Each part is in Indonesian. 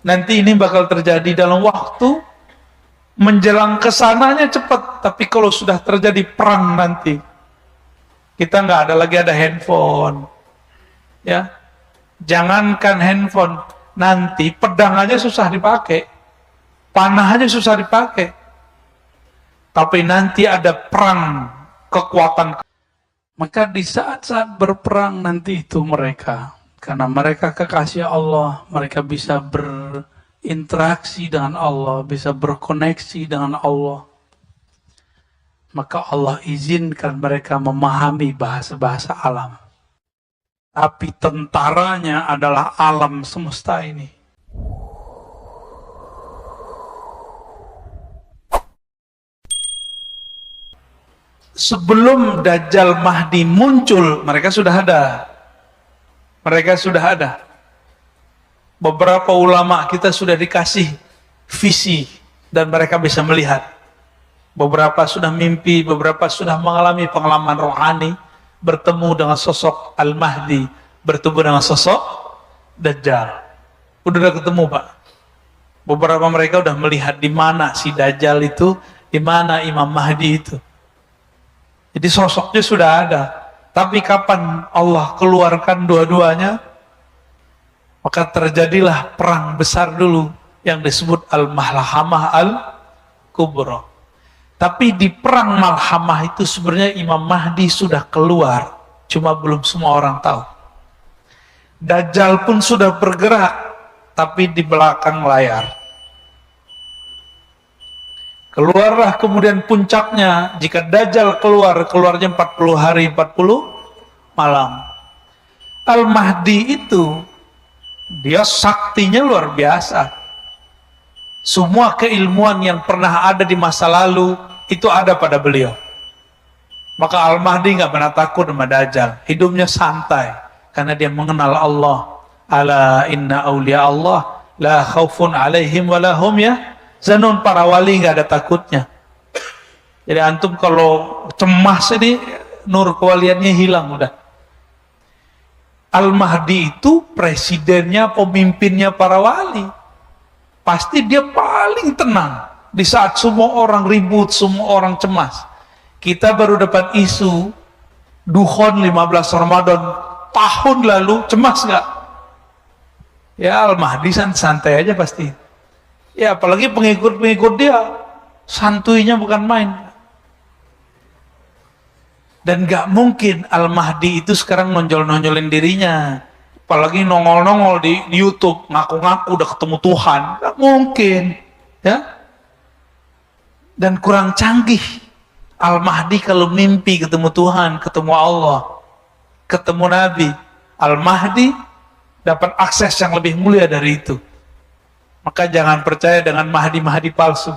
Nanti ini bakal terjadi dalam waktu menjelang kesananya cepat, tapi kalau sudah terjadi perang nanti, kita nggak ada lagi ada handphone, ya. Jangankan handphone, nanti pedang aja susah dipakai, panah aja susah dipakai. Tapi nanti ada perang kekuatan. Maka di saat-saat berperang nanti itu mereka, karena mereka kekasih Allah, mereka bisa berinteraksi dengan Allah, bisa berkoneksi dengan Allah. Maka Allah izinkan mereka memahami bahasa-bahasa alam. Tapi tentaranya adalah alam semesta ini. Sebelum Dajjal Mahdi muncul, mereka sudah ada. Mereka sudah ada. Beberapa ulama kita sudah dikasih visi dan mereka bisa melihat. Beberapa sudah mimpi, beberapa sudah mengalami pengalaman rohani, bertemu dengan sosok Al-Mahdi, bertemu dengan sosok Dajjal. Udah ketemu, Pak. Beberapa mereka udah melihat di mana si Dajjal itu, di mana Imam Mahdi itu. Jadi sosoknya sudah ada. Tapi kapan Allah keluarkan dua-duanya? Maka terjadilah perang besar dulu yang disebut Al-Malhamah Al-Kubra. Tapi di perang Malhamah itu sebenarnya Imam Mahdi sudah keluar, cuma belum semua orang tahu. Dajjal pun sudah bergerak, tapi di belakang layar. Keluarlah kemudian puncaknya, jika Dajjal keluarnya 40 hari 40 malam. Al-Mahdi itu dia saktinya luar biasa. Semua keilmuan yang pernah ada di masa lalu itu ada pada beliau. Maka Al-Mahdi nggak pernah takut sama Dajjal. Hidupnya santai karena dia mengenal Allah. Ala inna awliya Allah la khaufun alaihim wa lahum yahzanun. Para wali nggak ada takutnya. Jadi antum kalau cemas ini nur kewaliannya hilang udah. Al-Mahdi itu presidennya, pemimpinnya para wali. Pasti dia paling tenang di saat semua orang ribut, semua orang cemas. Kita baru dapat isu Dukhon 15 Ramadan tahun lalu, cemas nggak? Ya Al-Mahdi santai aja pasti. Ya apalagi pengikut-pengikut dia, santuinya bukan main. Dan gak mungkin Al-Mahdi itu sekarang nonjol-nonjolin dirinya. Apalagi nongol-nongol di YouTube, ngaku-ngaku udah ketemu Tuhan. Gak mungkin. Ya. Dan kurang canggih. Al-Mahdi kalau mimpi ketemu Tuhan, ketemu Allah, ketemu Nabi. Al-Mahdi dapat akses yang lebih mulia dari itu. Maka jangan percaya dengan Mahdi-Mahdi palsu.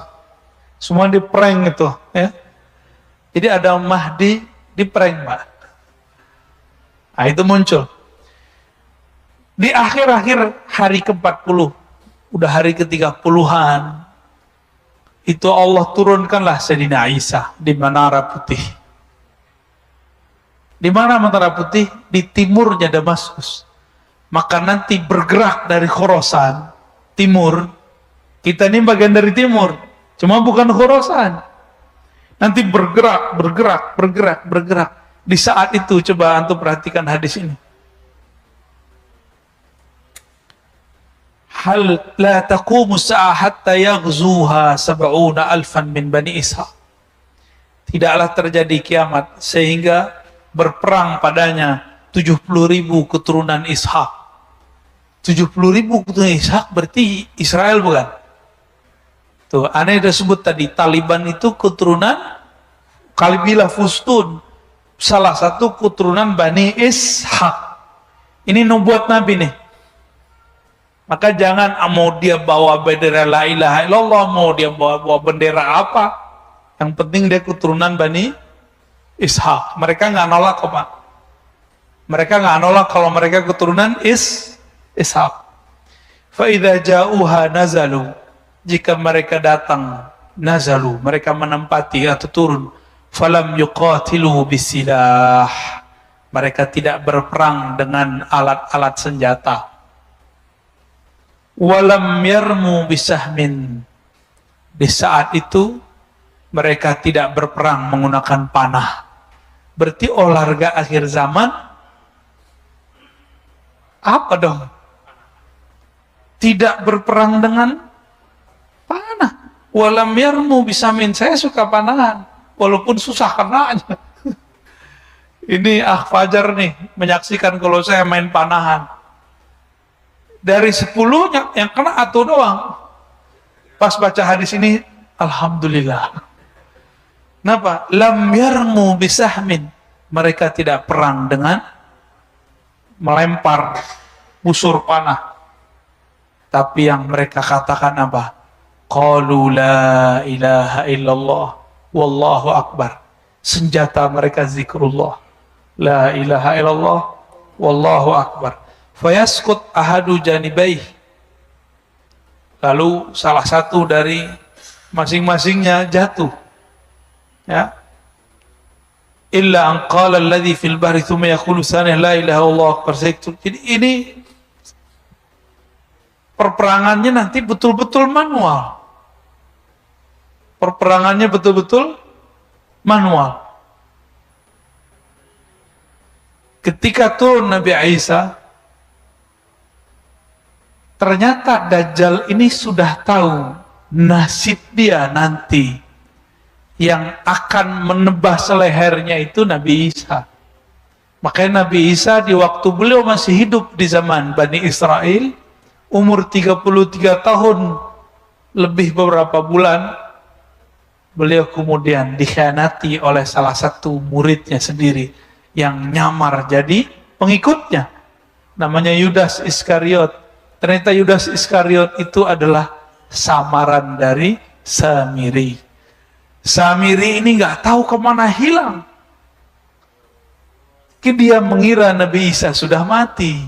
Semua di prank itu. Ya. Jadi ada Mahdi di prank, Pak. Nah, itu muncul. Di akhir-akhir hari ke-40, udah hari ke-30-an, itu Allah turunkanlah Sayyidina Isa di Menara Putih. Di mana Menara Putih? Di timurnya Damaskus. Maka nanti bergerak dari Khorasan, timur. Kita ini bagian dari timur, cuma bukan Khorasan. Nanti bergerak. Di saat itu coba antum perhatikan hadis ini. Hal la taqumu sa'ah hatta yaghzuha 70,000 min Bani Ishaq. Tidaklah terjadi kiamat sehingga berperang padanya 70.000 keturunan Ishaq. 70.000 keturunan Ishaq berarti Israel bukan? Tuh, aneh udah sebut tadi, Taliban itu keturunan Kabilah Fustun, salah satu keturunan Bani Ishaq. Ini nubuat Nabi nih. Maka jangan mau dia bawa bendera la ilaha illallah, mau dia bawa bendera apa, yang penting dia keturunan Bani Ishaq. Mereka nggak nolak kok, Pak. Mereka nggak nolak kalau mereka keturunan Ishaq. Fa idza ja'uha nazalu, jika mereka datang, nazalu, mereka menempati atau turun, falam yuqatilu bisilah, mereka tidak berperang dengan alat-alat senjata. walam yarmu bisahmin. Di saat itu mereka tidak berperang menggunakan panah. Berarti olahraga akhir zaman apa dong? Tidak berperang dengan panah. Walam yarmu bisahmin. Saya suka panahan, walaupun susah kenanya. Ini Fajar nih menyaksikan kalau saya main panahan. Dari 10 yang kena atau doang. Pas baca hadis ini, alhamdulillah. Kenapa? Lam yarmu bisahmin. Mereka tidak perang dengan melempar busur panah. Tapi yang mereka katakan apa? Qalu la ilaha illallah wallahu akbar. Senjata mereka zikrullah. La ilaha illallah wallahu akbar. Fayaskut ahadu janibaih. Lalu salah satu dari masing-masingnya jatuh. Ya. Illa an qala alladhi fil bahri thumma yaqulu tsaniyah la ilaha illallah akbar. Jadi ini perperangannya nanti betul-betul manual. Perperangannya betul-betul manual. Ketika turun Nabi Isa, ternyata Dajjal ini sudah tahu nasib dia nanti. Yang akan menebas lehernya itu Nabi Isa. Makanya Nabi Isa di waktu beliau masih hidup di zaman Bani Israel, umur 33 tahun lebih beberapa bulan, beliau kemudian dikhianati oleh salah satu muridnya sendiri yang nyamar jadi pengikutnya, namanya Yudas Iskariot. Ternyata Yudas Iskariot itu adalah samaran dari Samiri. Samiri ini nggak tahu kemana hilang. Dia mengira Nabi Isa sudah mati.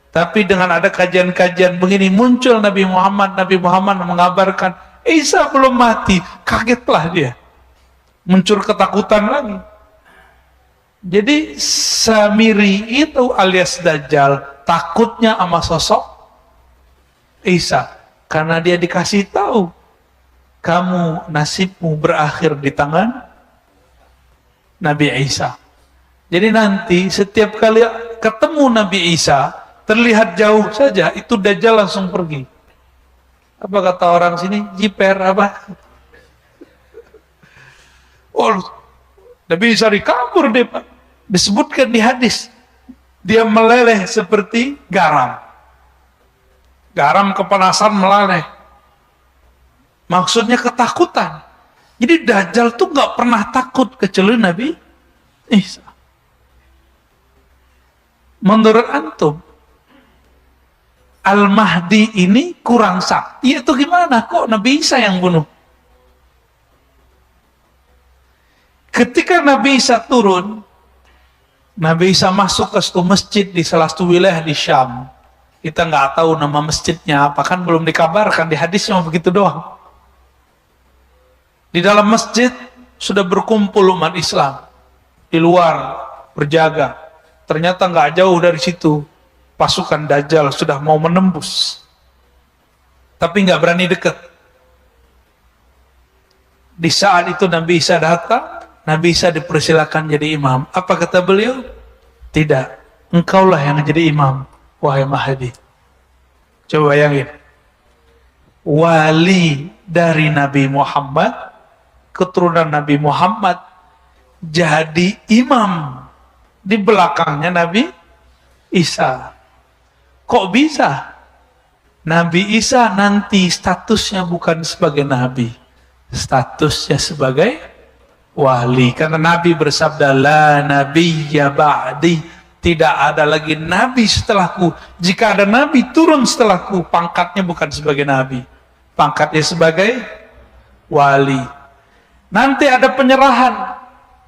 Tapi dengan ada kajian-kajian begini, muncul Nabi Muhammad. Nabi Muhammad mengabarkan Isa belum mati. Kagetlah dia, muncul ketakutan lagi. Jadi Samiri itu alias Dajjal takutnya sama sosok Isa, karena dia dikasih tahu, kamu nasibmu berakhir di tangan Nabi Isa. Jadi nanti setiap kali ketemu Nabi Isa, terlihat jauh saja, itu Dajjal langsung pergi. Apa kata orang sini? Jiper apa? Oh, Nabi Isa dikabur deh, Pak. Disebutkan di hadis, dia meleleh seperti garam. Garam kepanasan meleleh. Maksudnya ketakutan. Jadi Dajjal tuh nggak pernah takut kecuali Nabi Isa. Menurut antum, Al-Mahdi ini kurang sakti atau gimana? Kok Nabi Isa yang bunuh? Ketika Nabi Isa turun, Nabi Isa masuk ke satu masjid di salah satu wilayah di Syam. Kita nggak tahu nama masjidnya apa, kan belum dikabarkan, di hadis cuma begitu doang. Di dalam masjid sudah berkumpul umat Islam, di luar berjaga. Ternyata nggak jauh dari situ pasukan Dajjal sudah mau menembus, tapi nggak berani dekat. Di saat itu Nabi Isa datang. Nabi Isa dipersilakan jadi imam. Apa kata beliau? Tidak, engkaulah yang jadi imam, wahai Mahdi. Coba bayangin, wali dari Nabi Muhammad, keturunan Nabi Muhammad, jadi imam di belakangnya Nabi Isa. Kok bisa? Nabi Isa nanti statusnya bukan sebagai nabi, statusnya sebagai wali, karena Nabi bersabda, la nabiyya ba'di, tidak ada lagi nabi setelahku. Jika ada nabi turun setelahku, pangkatnya bukan sebagai nabi, pangkatnya sebagai wali. Nanti ada penyerahan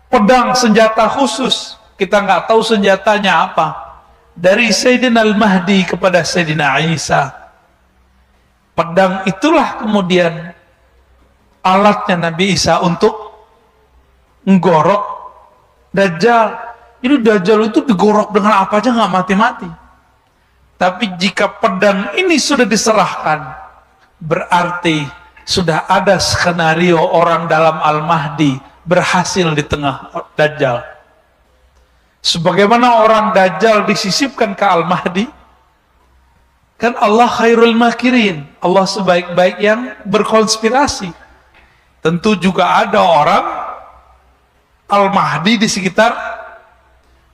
pedang senjata khusus, kita nggak tahu senjatanya apa, dari Sayyidina Al-Mahdi kepada Sayyidina Isa. Pedang itulah kemudian alatnya Nabi Isa untuk menggorok Dajjal. Ini Dajjal itu digorok dengan apa aja nggak mati-mati. Tapi jika pedang ini sudah diserahkan, berarti sudah ada skenario orang dalam Al-Mahdi berhasil di tengah Dajjal. Sebagaimana orang Dajjal disisipkan ke Al-Mahdi, kan Allah khairul makirin, Allah sebaik-baik yang berkonspirasi. Tentu juga ada orang Al-Mahdi di sekitar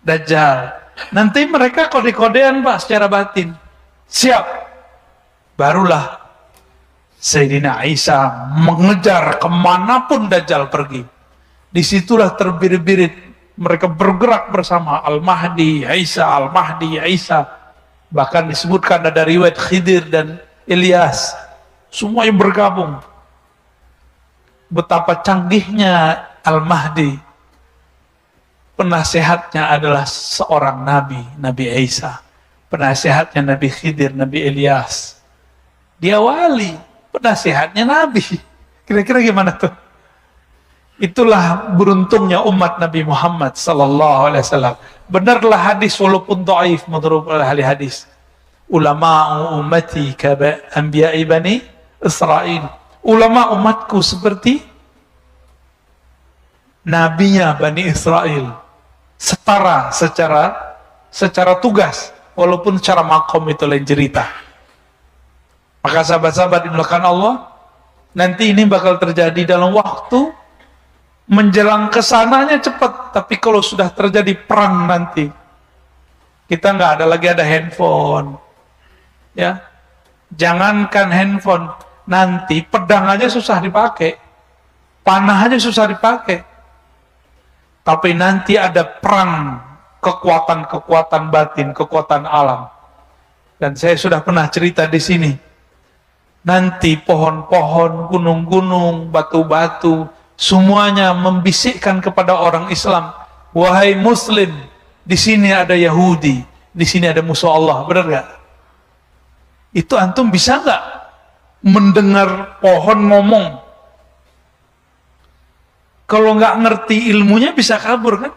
Dajjal. Nanti mereka kode-kodean Pak secara batin. Siap. Barulah Sayyidina Isa mengejar kemanapun Dajjal pergi. Disitulah terbirit-birit mereka bergerak bersama Al-Mahdi, Isa, Al-Mahdi, Isa. Bahkan disebutkan ada riwayat Khidir dan Ilyas. Semuanya bergabung. Betapa canggihnya Al-Mahdi. Penasehatnya adalah seorang nabi, Nabi Isa. Penasehatnya Nabi Khidir, Nabi Ilyas. Dia wali, penasehatnya nabi. Kira-kira gimana tuh? Itulah beruntungnya umat Nabi Muhammad sallallahu alaihi wasallam. Benarlah hadis walaupun dhaif menurut ahli hadis. Ulama ummati ka anbiya'i bani Israil. Ulama umatku seperti nabinya Bani Israel, setara secara tugas, walaupun secara makom itu lain cerita. Maka sahabat-sahabat dimulakan Allah, nanti ini bakal terjadi dalam waktu menjelang kesananya cepat, tapi kalau sudah terjadi perang nanti, kita nggak ada lagi ada handphone, ya. Jangankan handphone, nanti pedang aja susah dipakai, panah aja susah dipakai. Tapi nanti ada perang kekuatan-kekuatan batin, kekuatan alam. Dan saya sudah pernah cerita di sini. Nanti pohon-pohon, gunung-gunung, batu-batu, semuanya membisikkan kepada orang Islam, wahai Muslim, di sini ada Yahudi, di sini ada musuh Allah. Benar nggak? Itu antum bisa nggak mendengar pohon ngomong? Kalau nggak ngerti ilmunya bisa kabur kan?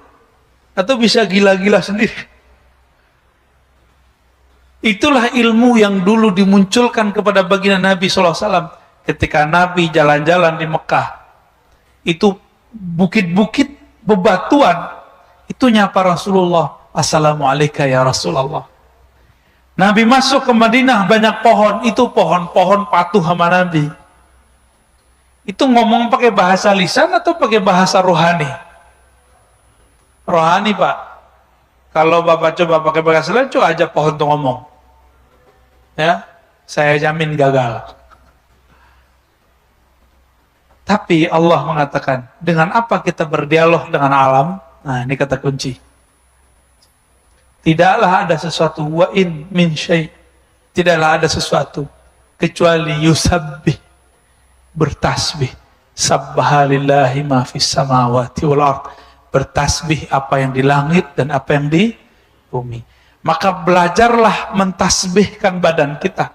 Atau bisa gila-gila sendiri. Itulah ilmu yang dulu dimunculkan kepada baginda Nabi SAW. Ketika Nabi jalan-jalan di Mekah. Itu bukit-bukit bebatuan. Itu nyapa Rasulullah. Assalamualaikum ya Rasulullah. Nabi masuk ke Madinah banyak pohon. Itu pohon-pohon patuh sama Nabi. Itu ngomong pakai bahasa lisan atau pakai bahasa rohani? Rohani Pak. Kalau Bapak coba pakai bahasa lisan, coba aja pohon tuh ngomong. Ya, saya jamin gagal. Tapi Allah mengatakan, dengan apa kita berdialog dengan alam? Nah, ini kata kunci. Tidaklah ada sesuatu wa'in min syai'. Tidaklah ada sesuatu kecuali yusabbih, bertasbih. Sabbahalillahi ma fis samawati wal ard. Bertasbih apa yang di langit dan apa yang di bumi. Maka belajarlah mentasbihkan badan kita,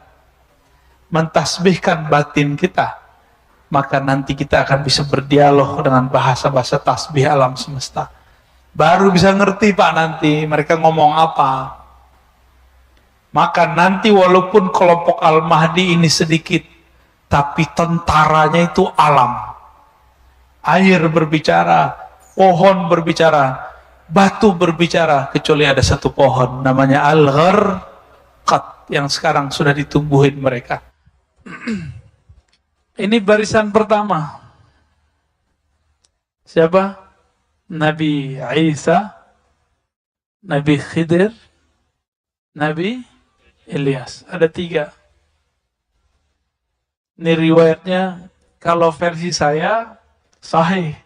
mentasbihkan batin kita. Maka nanti kita akan bisa berdialog dengan bahasa-bahasa tasbih alam semesta. Baru bisa ngerti Pak nanti mereka ngomong apa. Maka nanti walaupun kelompok Al-Mahdi ini sedikit, tapi tentaranya itu alam. Air berbicara, pohon berbicara, batu berbicara, kecuali ada satu pohon namanya Al-Gharqad yang sekarang sudah ditumbuhin mereka. Ini barisan pertama. Siapa? Nabi Isa, Nabi Khidir, Nabi Ilyas. Ada 3. Ini riwayatnya, kalau versi saya sahih.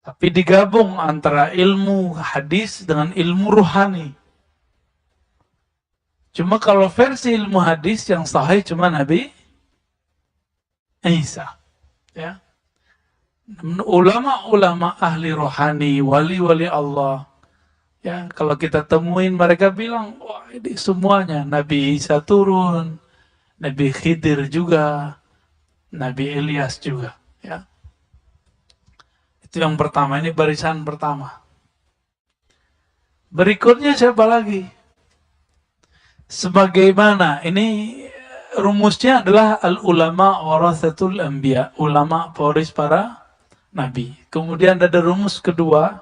Tapi digabung antara ilmu hadis dengan ilmu ruhani. Cuma kalau versi ilmu hadis yang sahih cuma Nabi Isa. Ya. Ulama-ulama ahli rohani, wali-wali Allah. Ya, kalau kita temuin mereka bilang, wah ini semuanya Nabi Isa turun, Nabi Khidir juga, Nabi Ilyas juga. Ya. Itu yang pertama, ini barisan pertama. Berikutnya siapa lagi? Sebagaimana ini rumusnya adalah al-ulama warathatul anbiya, ulama pewaris para nabi. Kemudian ada rumus kedua,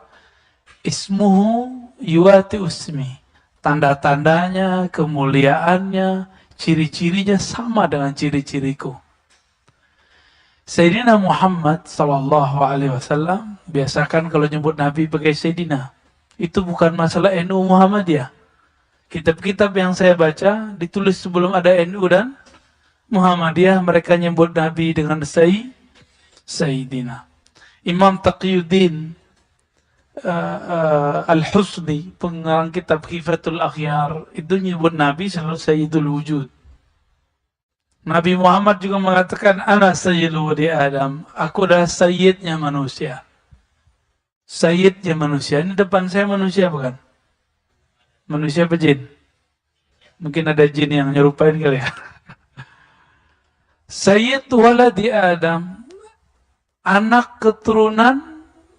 ismuhu yuwati usmi. Tanda-tandanya, kemuliaannya, ciri-cirinya sama dengan ciri-ciriku. Sayyidina Muhammad sallallahu alaihi wasallam biasakan kalau nyebut nabi pakai Sayyidina. Itu bukan masalah NU Muhammadiyah. Kitab-kitab yang saya baca ditulis sebelum ada NU dan Muhammadiyah, mereka nyebut Nabi dengan Sayyidina. Imam Taqiyuddin Al-Husni, pengarang kitab Khifatul Akhyar, itu nyebut Nabi selalu Sayyidul Wujud. Nabi Muhammad juga mengatakan, Ana Sayyidul Wadi Adam, aku adalah Sayyidnya manusia. Sayyidnya manusia, ini depan saya manusia bukan? Manusia apa jin? Mungkin ada jin yang nyerupain kali ya. Sayyid waladi Adam, anak keturunan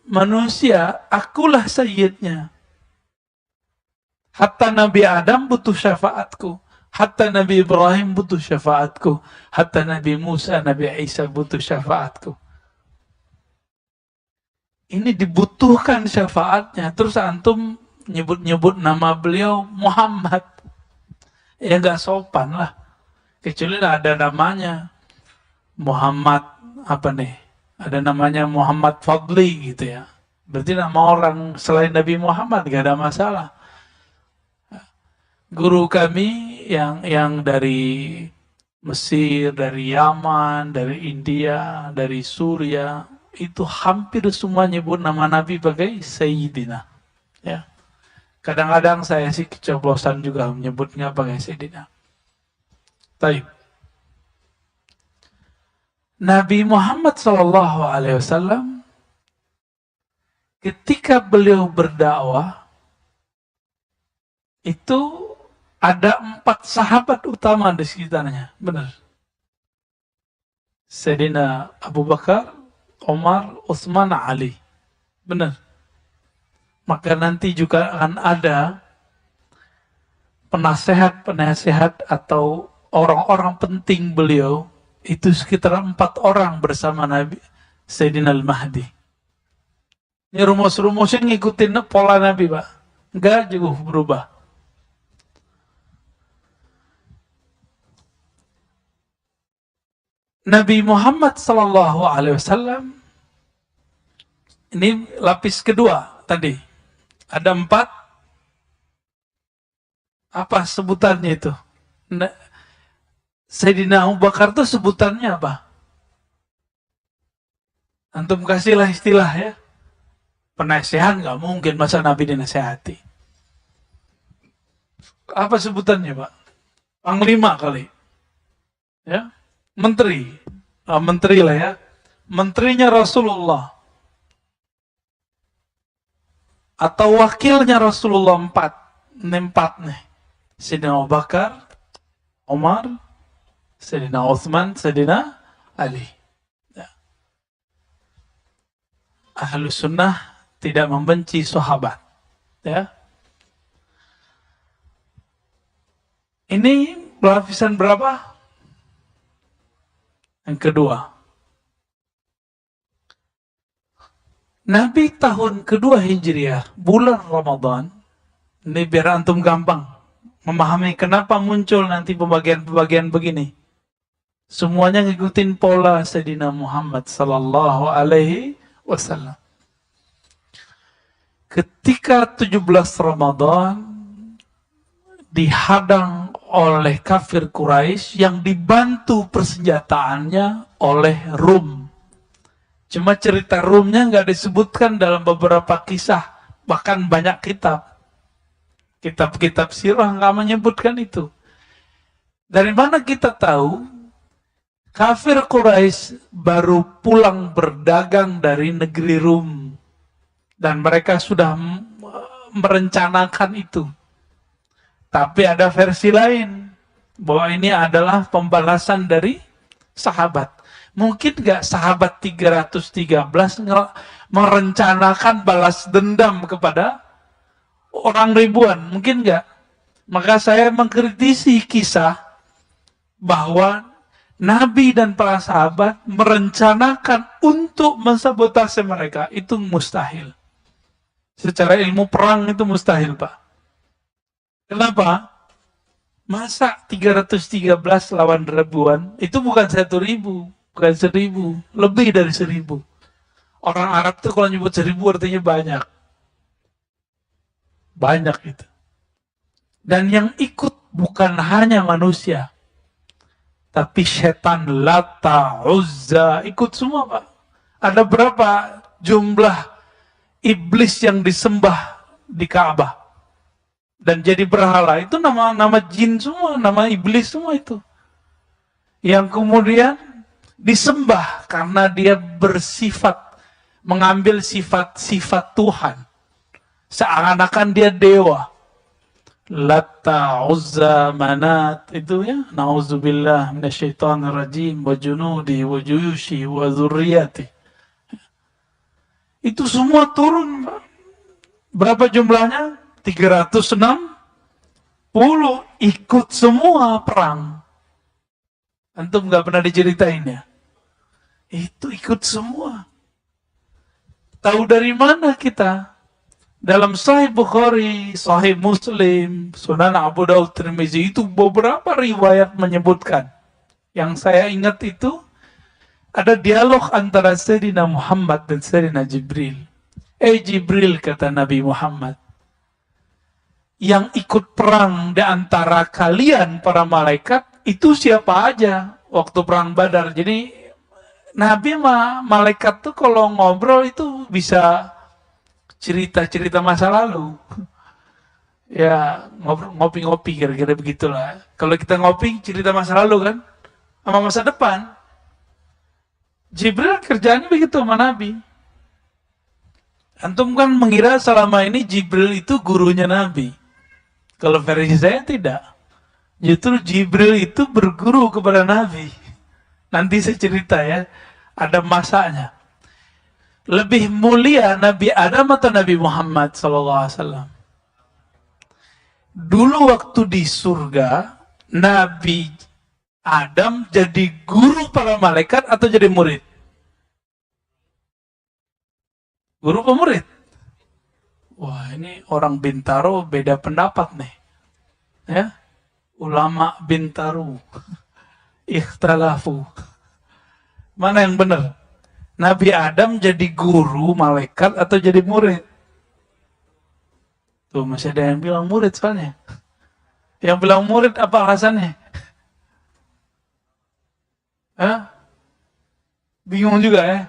manusia, akulah sayyidnya. Hatta Nabi Adam butuh syafaatku. Hatta Nabi Ibrahim butuh syafaatku. Hatta Nabi Musa, Nabi Isa butuh syafaatku. Ini dibutuhkan syafaatnya. Terus antum nyebut-nyebut nama beliau Muhammad. Ya gak sopan lah. Kecuali ada namanya Muhammad apa nih? Ada namanya Muhammad Fadli gitu ya. Berarti nama orang selain Nabi Muhammad gak ada masalah. Guru kami yang dari Mesir, dari Yaman, dari India, dari Suria, itu hampir semua nyebut nama Nabi pakai Sayyidina. Ya. Kadang-kadang saya sih kecoblosan juga menyebutnya pakai Sayyidina. Taib. Nabi Muhammad SAW ketika beliau berdakwah itu ada 4 sahabat utama di sekitarnya, benar. Sayyidina Abu Bakar, Umar, Utsman, Ali, benar. Maka nanti juga akan ada penasehat-penasehat atau orang-orang penting beliau, itu sekitar 4 orang bersama Nabi Sayyidina Al-Mahdi. Ini rumus-rumusnya ngikutin pola Nabi, Pak. Enggak juga berubah. Nabi Muhammad SAW, ini lapis kedua tadi. Ada 4. Apa sebutannya itu? Sayyidina Abu Bakar itu sebutannya apa? Antum kasihlah istilah ya. Penasehat nggak mungkin masa Nabi dinasehati. Apa sebutannya Pak? Panglima kali. Ya, menteri. Menteri lah ya. Menterinya Rasulullah. Atau wakilnya Rasulullah 4. Ini 4 nih. Sayyidina Abu Bakar, Umar, Sayyidina Utsman, Sayyidina Ali. Ya. Ahlus sunnah tidak membenci sahabat. Ya. Ini lapisan berapa? Yang kedua. Nabi tahun kedua Hijriah, bulan Ramadan, ini biar antum gampang memahami kenapa muncul nanti pembagian-pembagian begini. Semuanya ngikutin pola Sayyidina Muhammad sallallahu alaihi wasallam. Ketika 17 Ramadan dihadang oleh kafir Quraisy yang dibantu persenjataannya oleh Rum. Cuma cerita Rumnya nggak disebutkan dalam beberapa kisah, bahkan banyak kitab. Kitab-kitab sirah nggak menyebutkan itu. Dari mana kita tahu? Kafir Quraisy baru pulang berdagang dari negeri Rum. Dan mereka sudah merencanakan itu. Tapi ada versi lain. Bahwa ini adalah pembalasan dari sahabat. Mungkin nggak sahabat 313 merencanakan balas dendam kepada orang ribuan? Mungkin nggak? Maka saya mengkritisi kisah bahwa Nabi dan para sahabat merencanakan untuk mensabotase mereka. Itu mustahil. Secara ilmu perang itu mustahil, Pak. Kenapa? Masa 313 lawan ribuan? Itu bukan 1.000, bukan 1.000, lebih dari 1.000. Orang Arab tuh kalau nyebut 1.000 artinya banyak. Banyak itu. Dan yang ikut bukan hanya manusia, tapi setan, Lata, Uzza, ikut semua, Pak. Ada berapa jumlah iblis yang disembah di Ka'bah dan jadi berhala? Itu nama jin semua, nama iblis semua itu. Yang kemudian disembah karena dia bersifat, mengambil sifat-sifat Tuhan. Seakan-akan dia dewa. Lata, Uzza, Manat, itu ya, na'udzubillah minasyaitonir rajim wa junudi wa juyushi wa dzurriyyati. Itu semua turun, Pak. Berapa jumlahnya? 360 ikut semua perang. Antum nggak pernah diceritain ya? Itu ikut semua. Tahu dari mana kita? Dalam Sahih Bukhari, Sahih Muslim, Sunan Abu Daud, Tirmizi, itu beberapa riwayat menyebutkan. Yang saya ingat itu, ada dialog antara Sayyidina Muhammad dan Sayyidina Jibril. Jibril, kata Nabi Muhammad, yang ikut perang di antara kalian para malaikat, itu siapa aja waktu perang Badar. Jadi, Nabi sama malaikat tuh kalau ngobrol itu bisa cerita-cerita masa lalu. Ya, ngopi-ngopi kira-kira begitulah. Kalau kita ngopi, cerita masa lalu kan, sama masa depan. Jibril kerjaannya begitu sama Nabi. Antum kan mengira selama ini Jibril itu gurunya Nabi. Kalau versi saya tidak. Justru Jibril itu berguru kepada Nabi. Nanti saya cerita ya, ada masanya. Lebih mulia Nabi Adam atau Nabi Muhammad SAW? Dulu waktu di surga, Nabi Adam jadi guru para malaikat atau jadi murid? Guru apa murid? Wah, ini orang Bintaro beda pendapat nih. Ya, ulama Bintaro ikhtalafu. Mana yang benar? Nabi Adam jadi guru malaikat atau jadi murid? Tuh, masih ada yang bilang murid soalnya. Yang bilang murid apa alasannya? Hah? Bingung juga ya?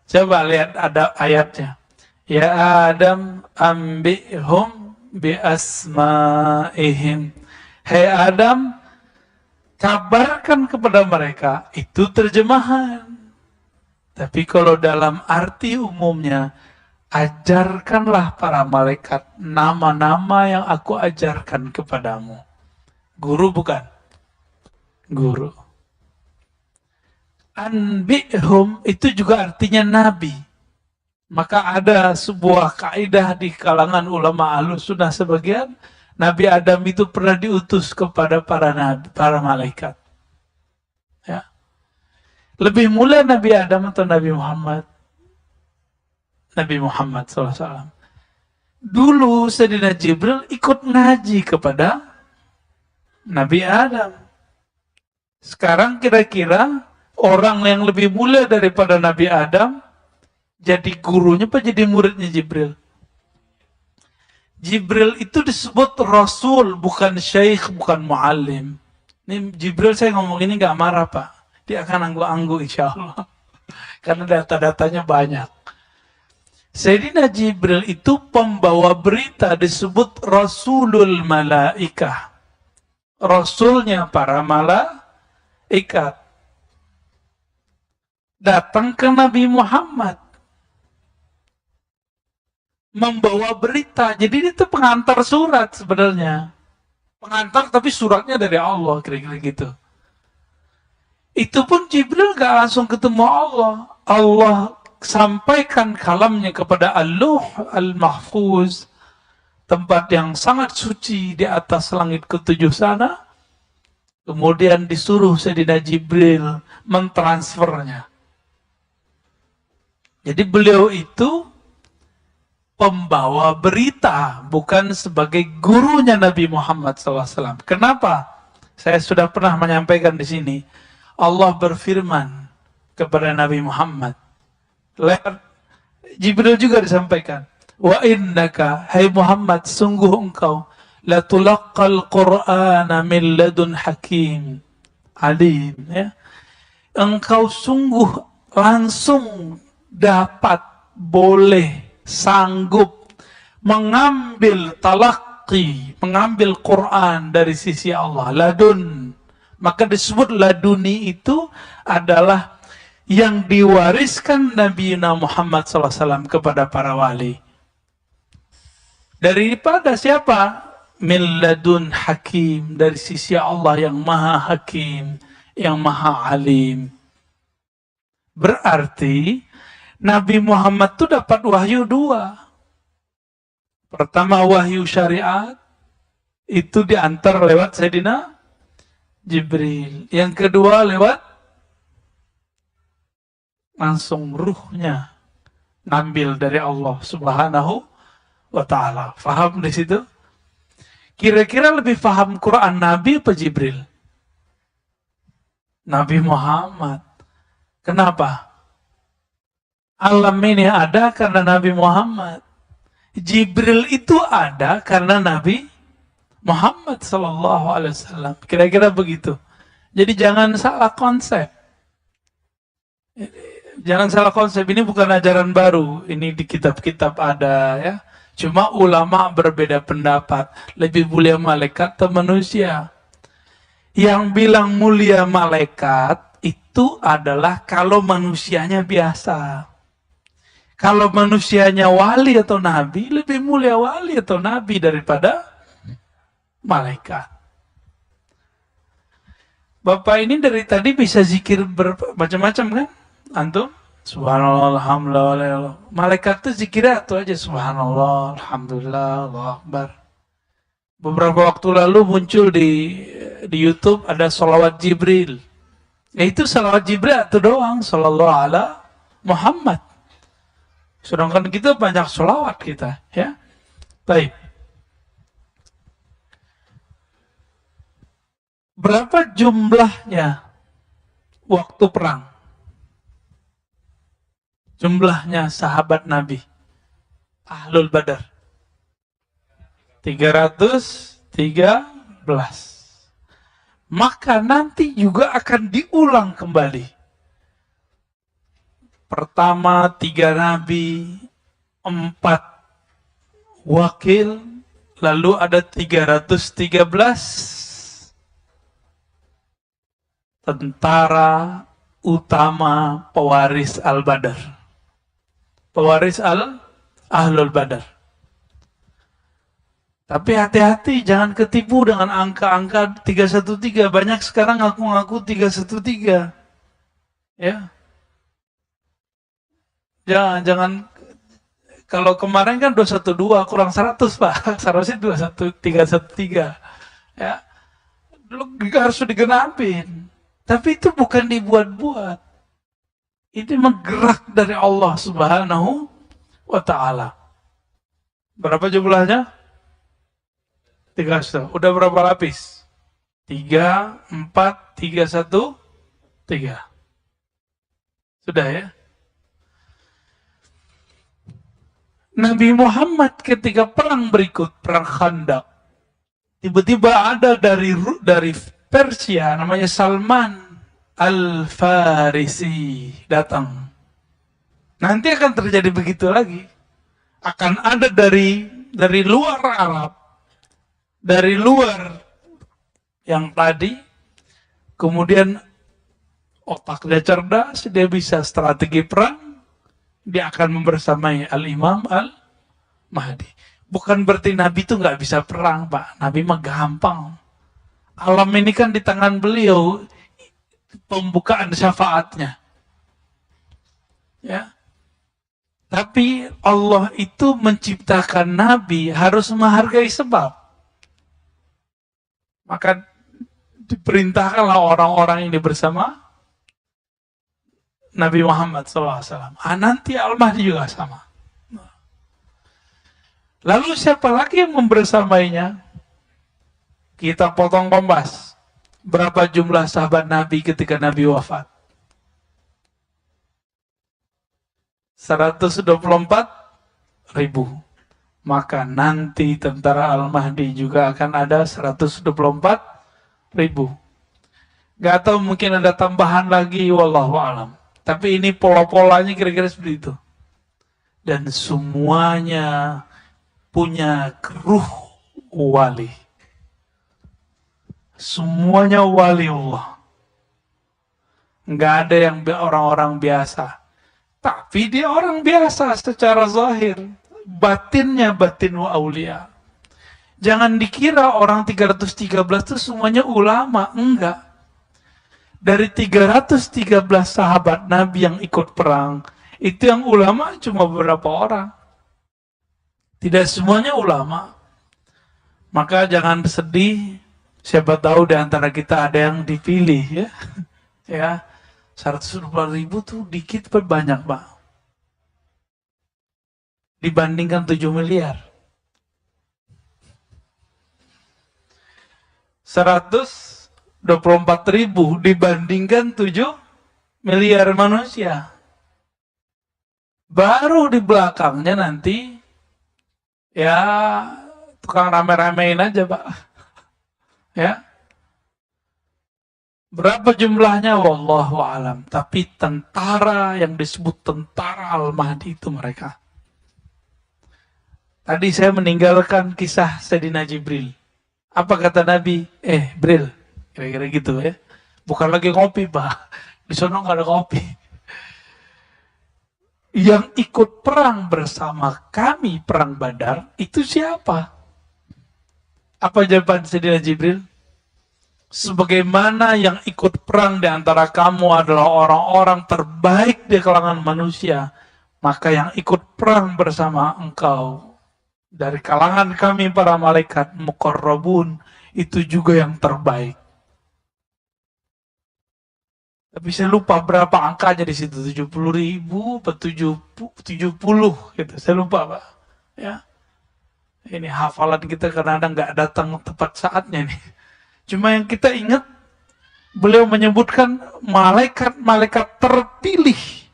Coba lihat ada ayatnya. Ya Adam ambihum bi asma'ihim. Hai Adam, kabarkan kepada mereka. Itu terjemahan. Tapi kalau dalam arti umumnya, ajarkanlah para malaikat nama-nama yang aku ajarkan kepadamu. Guru bukan? Guru. Anbi'hum itu juga artinya nabi. Maka ada sebuah kaidah di kalangan ulama Ahlussunnah sebagian, Nabi Adam itu pernah diutus kepada para nabi, para malaikat. Ya. Lebih mulia Nabi Adam atau Nabi Muhammad? Nabi Muhammad SAW. Dulu Sayyidina Jibril ikut ngaji kepada Nabi Adam. Sekarang kira-kira orang yang lebih mulia daripada Nabi Adam jadi gurunya apa jadi muridnya Jibril? Jibril itu disebut Rasul, bukan Syekh, bukan Muallim. Ini Jibril saya ngomong ini gak marah, Pak. Dia akan anggu-anggu insya Allah. Karena data-datanya banyak. Sayyidina Jibril itu pembawa berita, disebut Rasulul Malaikah. Rasulnya para malaikat. Datang ke Nabi Muhammad. Membawa berita. Jadi itu pengantar surat sebenarnya. Pengantar tapi suratnya dari Allah, kira-kira gitu. Itu pun Jibril gak langsung ketemu Allah. Allah sampaikan kalamnya kepada Al-Luh Al-Mahfuz. tempat yang sangat suci di atas langit ketujuh sana. Kemudian disuruh Sayyidina Jibril mentransfernya. Jadi beliau itu pembawa berita, bukan sebagai gurunya Nabi Muhammad SAW. Kenapa? Saya sudah pernah menyampaikan di sini. Allah berfirman kepada Nabi Muhammad. Lewat Jibril juga disampaikan. Wa innaka, hai Muhammad, sungguh engkau latulaqqal Qur'ana min ladun hakim alim, ya. Engkau sungguh langsung dapat, boleh, sanggup mengambil talaqi, mengambil Quran dari sisi Allah, ladun. Maka disebut laduni itu adalah yang diwariskan Nabi Muhammad SAW kepada para wali. Daripada siapa? Min ladun hakim, dari sisi Allah yang maha hakim, yang maha alim. Berarti Nabi Muhammad itu dapat wahyu dua. Pertama wahyu syariat, itu diantar lewat Sayyidina Jibril. Yang kedua lewat langsung ruhnya ngambil dari Allah Subhanahu wa ta'ala. Faham di situ? Kira-kira lebih paham Quran Nabi apa Jibril? Nabi Muhammad. Kenapa? Alam ini ada karena Nabi Muhammad. Jibril itu ada karena Nabi Muhammad Sallallahu Alaihi Wasallam. Kira-kira begitu. Jadi jangan salah konsep. Jangan salah konsep. Ini bukan ajaran baru. Ini di kitab-kitab ada, ya. Cuma ulama berbeda pendapat. Lebih mulia malaikat atau manusia? Yang bilang mulia malaikat itu adalah kalau manusianya biasa. Kalau manusianya wali atau nabi, lebih mulia wali atau nabi daripada malaikat. Bapak ini dari tadi bisa zikir macam-macam kan? Antum? Subhanallah, alhamdulillah. Malaikat itu zikirnya itu aja. Subhanallah, alhamdulillah, Allah Akbar. Beberapa waktu lalu muncul di YouTube ada sholawat Jibril. Ya itu sholawat Jibril itu doang. Sallallahu ala Muhammad. Sedangkan kita banyak sholawat kita. Ya. Baik. Berapa jumlahnya waktu perang? Jumlahnya sahabat Nabi Ahlul Badar 313. Maka nanti juga akan diulang kembali. Pertama 3 nabi, 4 wakil, lalu ada 313 tentara utama pewaris Al-Badar. Pewaris Ahlul Badar. Tapi hati-hati, jangan ketipu dengan angka-angka 313. Banyak sekarang ngaku-ngaku 313. Ya. Jangan. Kalau kemarin kan 212 kurang 100, Pak. Seharusnya 313. Ya. Harus digenapin. Tapi itu bukan dibuat-buat. Ini menggerak dari Allah Subhanahu wa ta'ala. Berapa jumlahnya? 3. Udah berapa lapis? 3, 4, 3, 1, 3. Sudah ya? Nabi Muhammad ketika perang berikut, perang Khandaq, tiba-tiba ada dari Persia, namanya Salman Al-Farisi datang. Nanti akan terjadi begitu lagi. Akan ada dari luar Arab, dari luar yang tadi, kemudian otaknya cerdas, dia bisa strategi perang, dia akan membersamai Al-Imam Al-Mahdi. Bukan berarti Nabi itu nggak bisa perang, Pak. Nabi mah gampang. Alam ini kan di tangan beliau, pembukaan syafaatnya. Ya. Tapi Allah itu menciptakan Nabi harus menghargai sebab. Maka diperintahkanlah orang-orang ini bersama Nabi Muhammad SAW. Nanti Al-Mahdi juga sama. Lalu siapa lagi yang membersamainya? Kita potong kompas. Berapa jumlah sahabat Nabi ketika Nabi wafat? 124.000. Maka nanti tentara Al-Mahdi juga akan ada 124.000. Gak tahu, mungkin ada tambahan lagi, wallahu alam. Tapi ini pola-polanya kira-kira seperti itu. Dan semuanya punya ruh wali. Semuanya wali Allah. Nggak ada yang orang-orang biasa. Tapi dia orang biasa secara zahir. Batinnya batin wa aulia. Jangan dikira orang 313 itu semuanya ulama. Enggak. Dari 313 sahabat Nabi yang ikut perang, itu yang ulama cuma beberapa orang. Tidak semuanya ulama. Maka jangan sedih, siapa tahu di antara kita ada yang dipilih ya. Ya, 124.000 tuh dikit apa banyak, Pak? Dibandingkan 7 miliar. 124.000 dibandingkan 7 miliar manusia. Baru di belakangnya nanti ya tukang rame-ramein aja, Pak. Ya. Berapa jumlahnya wallahu alam, tapi tentara yang disebut tentara Al-Mahdi itu mereka. Tadi saya meninggalkan kisah Sayyidina Jibril. Apa kata Nabi? Bril, kira-kira gitu ya. Bukan lagi kopi, Pak. Di sana nggak ada kopi. Yang ikut perang bersama kami perang Badar itu siapa? Apa jawaban Sayyidina Jibril? Sebagaimana yang ikut perang di antara kamu adalah orang-orang terbaik di kalangan manusia, maka yang ikut perang bersama engkau dari kalangan kami para malaikat muqarrabun itu juga yang terbaik. Tapi saya lupa berapa angkanya di situ, 70.000 atau 70 gitu. Saya lupa, Pak. Ya. Ini hafalan kita kadang-kadang nggak datang tepat saatnya nih. Cuma yang kita ingat, beliau menyebutkan malaikat-malaikat terpilih.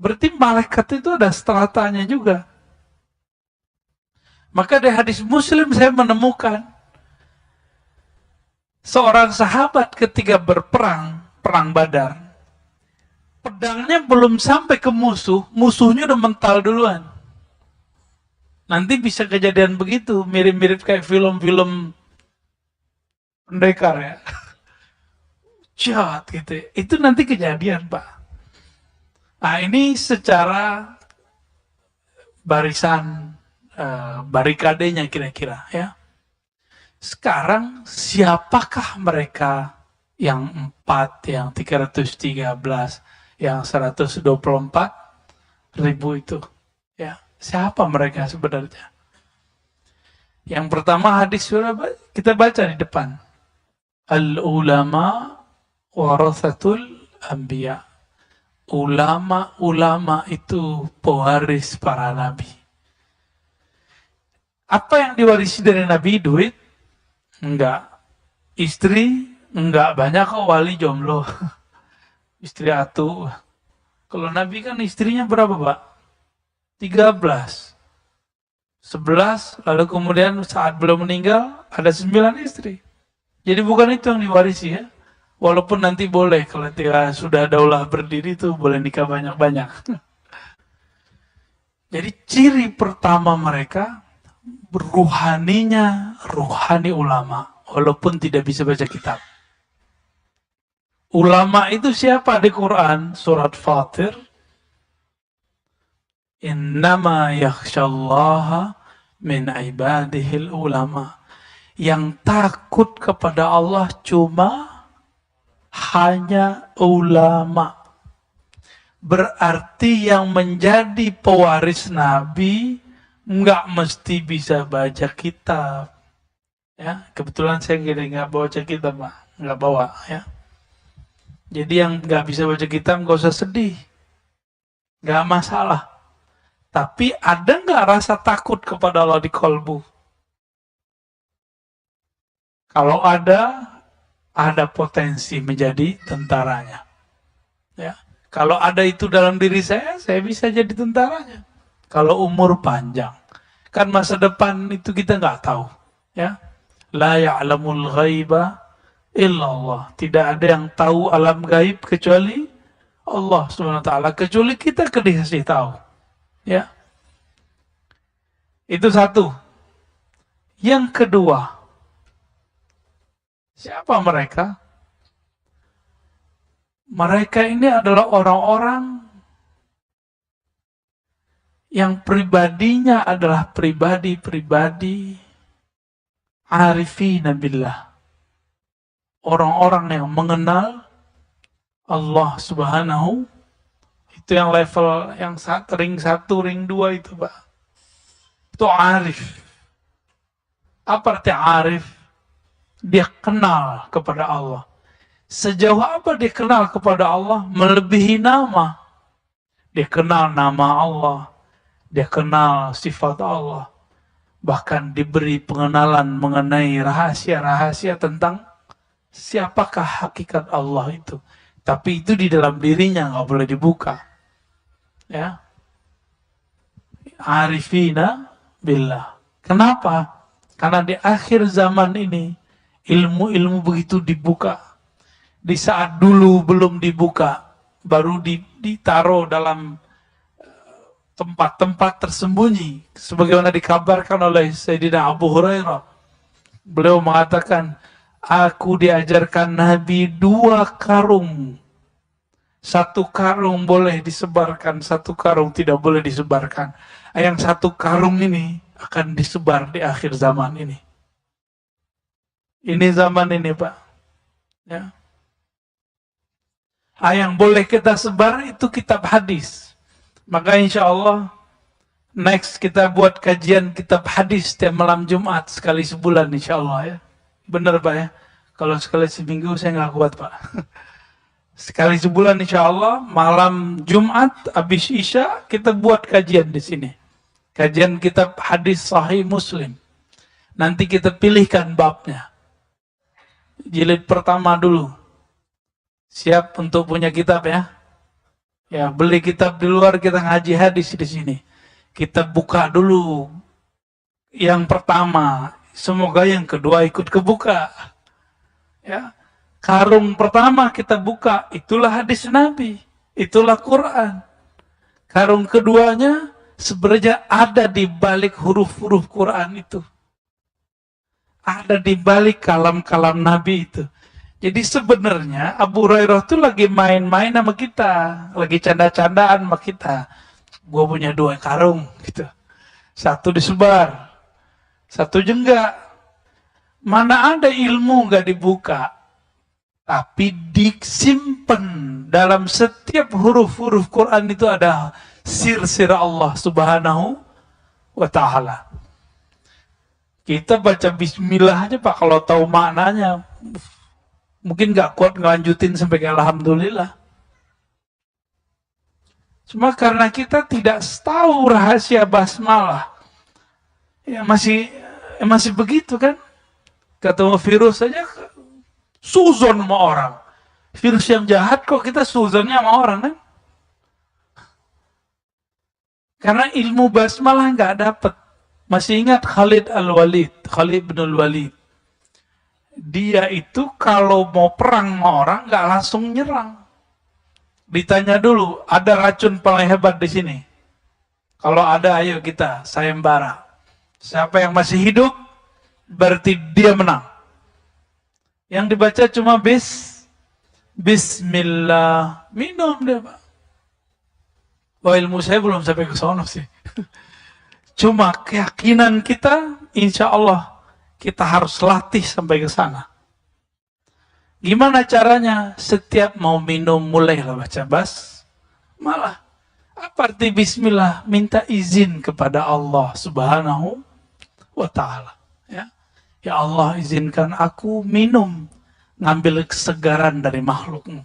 Berarti malaikat itu ada stratanya juga. Maka di hadis Muslim saya menemukan seorang sahabat ketika berperang, perang Badar, pedangnya belum sampai ke musuh, musuhnya udah mental duluan. Nanti bisa kejadian begitu, mirip-mirip kayak film-film pendekar ya. Jahat gitu ya. Itu nanti kejadian, Pak. Nah ini secara barisan barikadenya kira-kira ya. Sekarang siapakah mereka yang 4, yang 313, yang 124.000 itu? Ya, siapa mereka sebenarnya? Yang pertama hadis sudah kita baca di depan. Al-ulama warathatul anbiya. Ulama-ulama itu pewaris para nabi. Apa yang diwarisi dari Nabi? Duit? Enggak. Istri? Enggak. Banyak kok wali jomblo. Istri atu. Kalau Nabi kan istrinya berapa, Pak? 13. 11. Lalu kemudian saat beliau meninggal, ada 9 istri. Jadi bukan itu yang diwarisi ya. Walaupun nanti boleh, kalau sudah daulah berdiri tuh boleh nikah banyak-banyak. Jadi ciri pertama mereka, ruhani ulama, walaupun tidak bisa baca kitab. Ulama itu siapa di Quran? Surat Fatir. Innama yakhshallaha min ibadihil ulama. Yang takut kepada Allah cuma hanya ulama. Berarti yang menjadi pewaris Nabi nggak mesti bisa baca kitab. Ya, kebetulan saya nggak bawa kitab, Pak. Nggak bawa, ya. Jadi yang nggak bisa baca kitab nggak usah sedih, nggak masalah. Tapi ada nggak rasa takut kepada Allah di kolbu? Kalau ada potensi menjadi tentaranya. Ya, kalau ada itu dalam diri saya bisa jadi tentaranya. Kalau umur panjang, kan masa depan itu kita nggak tahu. Ya, la ya'lamul ghaiba illallah. Tidak ada yang tahu alam gaib kecuali Allah Subhanahu wa taala, kecuali kita dikasih tahu. Ya. Itu satu. Yang kedua, siapa mereka? Mereka ini adalah orang-orang yang pribadinya adalah pribadi-pribadi arifina billah. Orang-orang yang mengenal Allah Subhanahu, itu yang level yang ring 1, ring 2 itu, Pak. Itu arif. Apa arti arif? Dia kenal kepada Allah. Sejauh apa dia kenal kepada Allah? Melebihi nama. Dia kenal nama Allah. Dia kenal sifat Allah. Bahkan diberi pengenalan mengenai rahasia-rahasia tentang siapakah hakikat Allah itu. Tapi itu di dalam dirinya nggak boleh dibuka. Ya, arifina billah. Kenapa? Karena di akhir zaman ini ilmu-ilmu begitu dibuka. Di saat dulu belum dibuka, baru ditaruh dalam tempat-tempat tersembunyi. Sebagaimana dikabarkan oleh Sayyidina Abu Hurairah. Beliau mengatakan, aku diajarkan Nabi 2 karung. 1 karung boleh disebarkan, 1 karung tidak boleh disebarkan. Yang 1 karung ini akan disebar di akhir zaman ini. Ini zaman ini, Pak. Ya. Yang boleh kita sebar itu kitab hadis. Maka insya Allah next kita buat kajian kitab hadis setiap malam Jumat sekali sebulan insya Allah, ya. Benar, Pak, ya. Kalau sekali seminggu saya nggak kuat, Pak. Sekali sebulan insya Allah malam Jumat habis Isya kita buat kajian di sini. Kajian kitab hadis Sahih Muslim. Nanti kita pilihkan babnya. Jilid pertama dulu. Siap untuk punya kitab, ya? Ya, beli kitab di luar, kita ngaji hadis di sini. Kita buka dulu yang pertama. Semoga yang kedua ikut kebuka. Ya. Karung pertama kita buka, itulah hadis Nabi, itulah Quran. Karung keduanya sebenarnya ada di balik huruf-huruf Quran itu. Ada di balik kalam-kalam Nabi itu. Jadi sebenarnya Abu Hurairah itu lagi main-main sama kita, lagi canda-candaan sama kita. Gue punya 2 karung gitu. 1 disebar, 1 enggak. Mana ada ilmu nggak dibuka, tapi disimpan dalam setiap huruf-huruf Quran itu ada sir-sir Allah Subhanahu wa ta'ala. Kita baca bismillah aja, Pak, kalau tahu maknanya mungkin nggak kuat ngelanjutin sampai ke alhamdulillah. Cuma karena kita tidak tahu rahasia basmalah, ya masih begitu kan. Ketemu virus saja suzon sama orang. Virus yang jahat kok kita suzonnya sama orang, kan? Karena ilmu basmalah nggak dapat. Masih ingat Khalid bin Al-Walid. Dia itu kalau mau perang sama orang nggak langsung nyerang. Ditanya dulu, ada racun paling hebat di sini? Kalau ada, ayo kita sayembara. Siapa yang masih hidup, berarti dia menang. Yang dibaca cuma Bismillah, minum dia, Pak. Wah, ilmu saya belum sampai ke sono sih. Cuma keyakinan kita, insya Allah kita harus latih sampai ke sana. Gimana caranya? Setiap mau minum mulailah baca Malah apa arti bismillah? Minta izin kepada Allah Subhanahu wa ta'ala. Ya. Ya Allah, izinkan aku minum, ngambil kesegaran dari makhlukmu.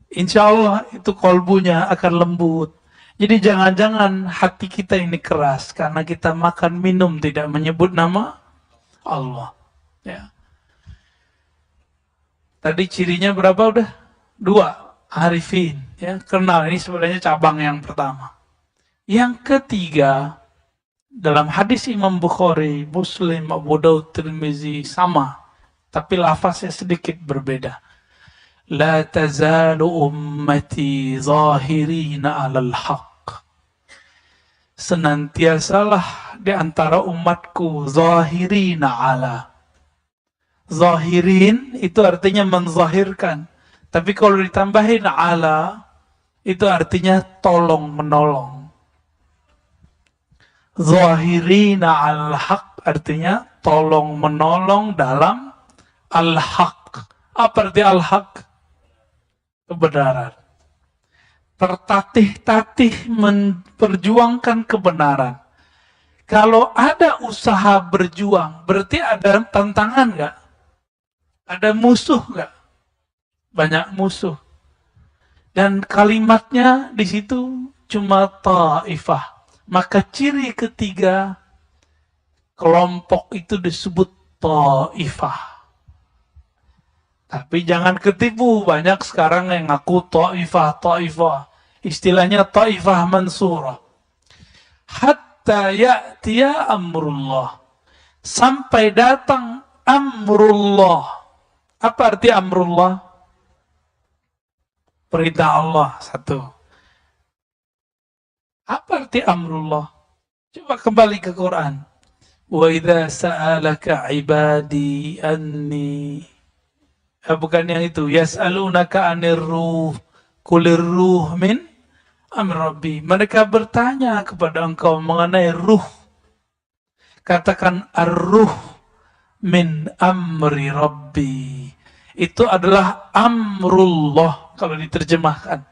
Insya Allah itu kolbunya akan lembut. Jadi jangan-jangan hati kita ini keras karena kita makan minum tidak menyebut nama Allah. Ya. Tadi cirinya berapa udah? 2, arifin. Ya, kenal, ini sebenarnya cabang yang pertama. Yang ketiga, dalam hadis Imam Bukhari, Muslim, Abu Daud, Tirmizi sama, tapi lafaznya sedikit berbeda. La tazalu ummati zahirina 'alal haqq. Senantiasalah di antara umatku zahirina 'ala. Zahirin itu artinya menzahirkan. Tapi kalau ditambahin 'ala, itu artinya tolong menolong. Zahirina al-haq artinya tolong menolong dalam al-haq. Apa arti al-haq? Kebenaran. Tertatih-tatih memperjuangkan kebenaran. Kalau ada usaha berjuang, berarti ada tantangan nggak? Ada musuh nggak? Banyak musuh. Dan kalimatnya di situ cuma ta'ifah. Maka ciri ketiga, kelompok itu disebut ta'ifah. Tapi jangan ketipu, banyak sekarang yang ngaku ta'ifah. Istilahnya ta'ifah mansurah. Hatta ya'tiya amrullah. Sampai datang amrullah. Apa arti amrullah? Perintah Allah, satu. Apa arti amrullah? Coba kembali ke Quran. Wa idza sa'alaka ibadi anni. Bukan yang itu. Yas'alunaka 'anir ruh. Qulir ruh min amri rabbi. Mereka bertanya kepada engkau mengenai ruh. Katakan ar-ruh min amri rabbi. Itu adalah amrullah kalau diterjemahkan.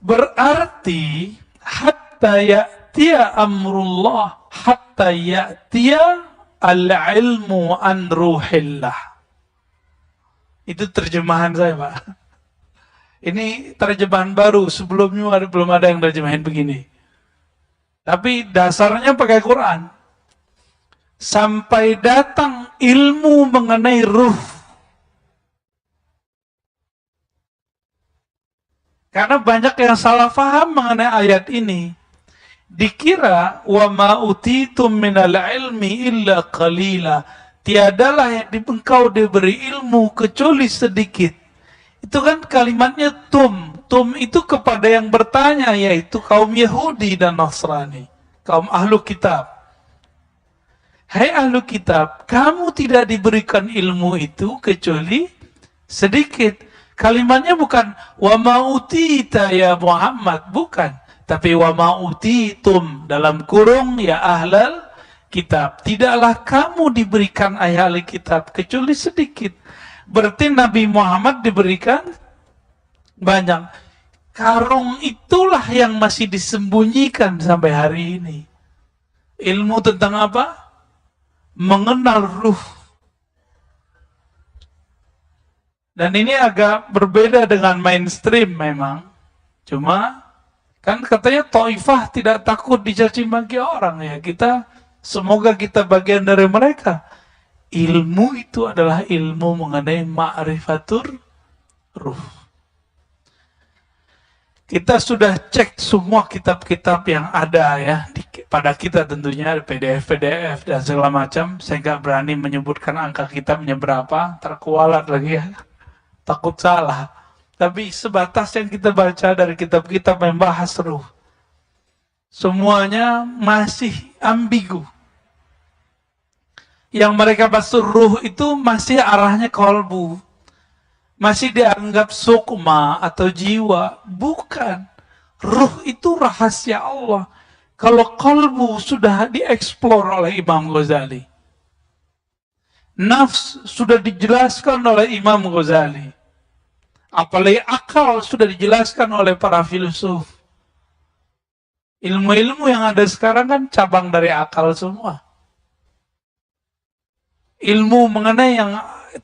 Berarti hatta ya'tiya amrullah, hatta ya'tiya al-ilmu an ruhillah. Itu terjemahan saya, Pak. Ini terjemahan baru, sebelumnya belum ada yang terjemahin begini. Tapi dasarnya pakai Quran. Sampai datang ilmu mengenai ruh. Karena banyak yang salah faham mengenai ayat ini. Dikira wa ma utitum minal ilmi illa qalila. Tiadalah yang engkau diberi ilmu kecuali sedikit. Itu kan kalimatnya tum. Tum itu kepada yang bertanya, yaitu kaum Yahudi dan Nasrani, kaum ahlu kitab. Hai ahlu kitab, kamu tidak diberikan ilmu itu kecuali sedikit. Kalimatnya bukan wa ma'utita ya Muhammad, bukan. Tapi wa ma'utitum, dalam kurung ya ahlal kitab. Tidaklah kamu diberikan ahli kitab kecuali sedikit. Berarti Nabi Muhammad diberikan banyak. Karung itulah yang masih disembunyikan sampai hari ini. Ilmu tentang apa? Mengenal ruh. Dan ini agak berbeda dengan mainstream memang. Cuma kan katanya Taifah tidak takut dicaci maki orang ya. Semoga kita bagian dari mereka. Ilmu itu adalah ilmu mengenai ma'rifatur ruh. Kita sudah cek semua kitab-kitab yang ada ya pada kita, tentunya PDF dan segala macam. Saya nggak berani menyebutkan angka kitabnya berapa, terkualat lagi ya, takut salah. Tapi sebatas yang kita baca dari kitab-kitab yang membahas ruh, semuanya masih ambigu. Yang mereka bahas ruh itu masih arahnya kolbu. Masih dianggap sukma atau jiwa. Bukan. Ruh itu rahasia Allah. Kalau kolbu sudah dieksplor oleh Imam Ghazali. Nafs sudah dijelaskan oleh Imam Ghazali. Apalagi akal sudah dijelaskan oleh para filsuf. Ilmu-ilmu yang ada sekarang kan cabang dari akal semua. Ilmu mengenai yang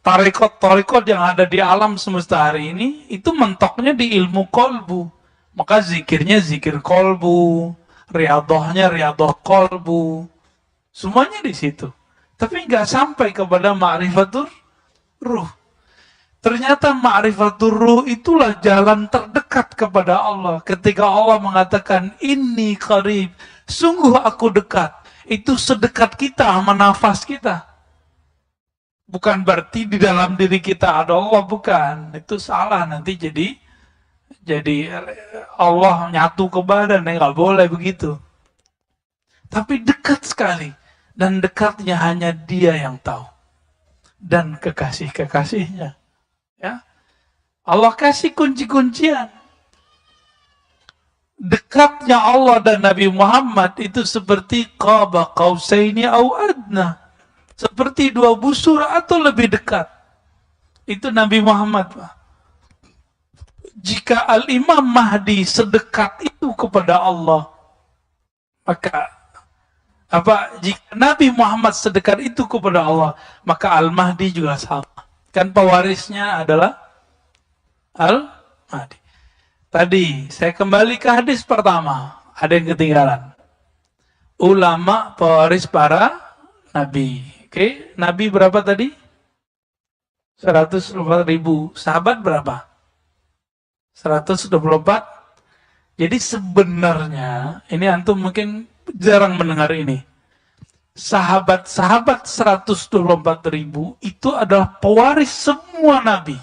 tarekot yang ada di alam semesta hari ini, itu mentoknya di ilmu kolbu. Maka zikirnya zikir kolbu, riadohnya riadoh kolbu. Semuanya di situ. Tapi nggak sampai kepada ma'rifatur ruh. Ternyata ma'rifatur ruh itulah jalan terdekat kepada Allah. Ketika Allah mengatakan, inni qarib, sungguh aku dekat. Itu sedekat kita sama nafas kita. Bukan berarti di dalam diri kita ada Allah, bukan. Itu salah, nanti jadi Allah nyatu ke badan, nggak boleh begitu. Tapi dekat sekali. Dan dekatnya hanya Dia yang tahu. Dan kekasih-kekasihnya. Ya. Allah kasih kunci-kuncian. Dekatnya Allah dan Nabi Muhammad itu seperti qaba qausaini au adna. Seperti dua busur atau lebih dekat. Itu Nabi Muhammad, Pak. Jika Al-Imam Mahdi sedekat itu kepada Allah, maka jika Nabi Muhammad sedekat itu kepada Allah, maka Al-Mahdi juga sama. Kan pewarisnya adalah Al-Mahdi. Tadi saya kembali ke hadis pertama, ada yang ketinggalan. Ulama pewaris para nabi. Oke, nabi berapa tadi? 124.000. Sahabat berapa? 124. Jadi sebenarnya, ini antum mungkin jarang mendengar ini. Sahabat-sahabat 124.000 itu adalah pewaris semua nabi.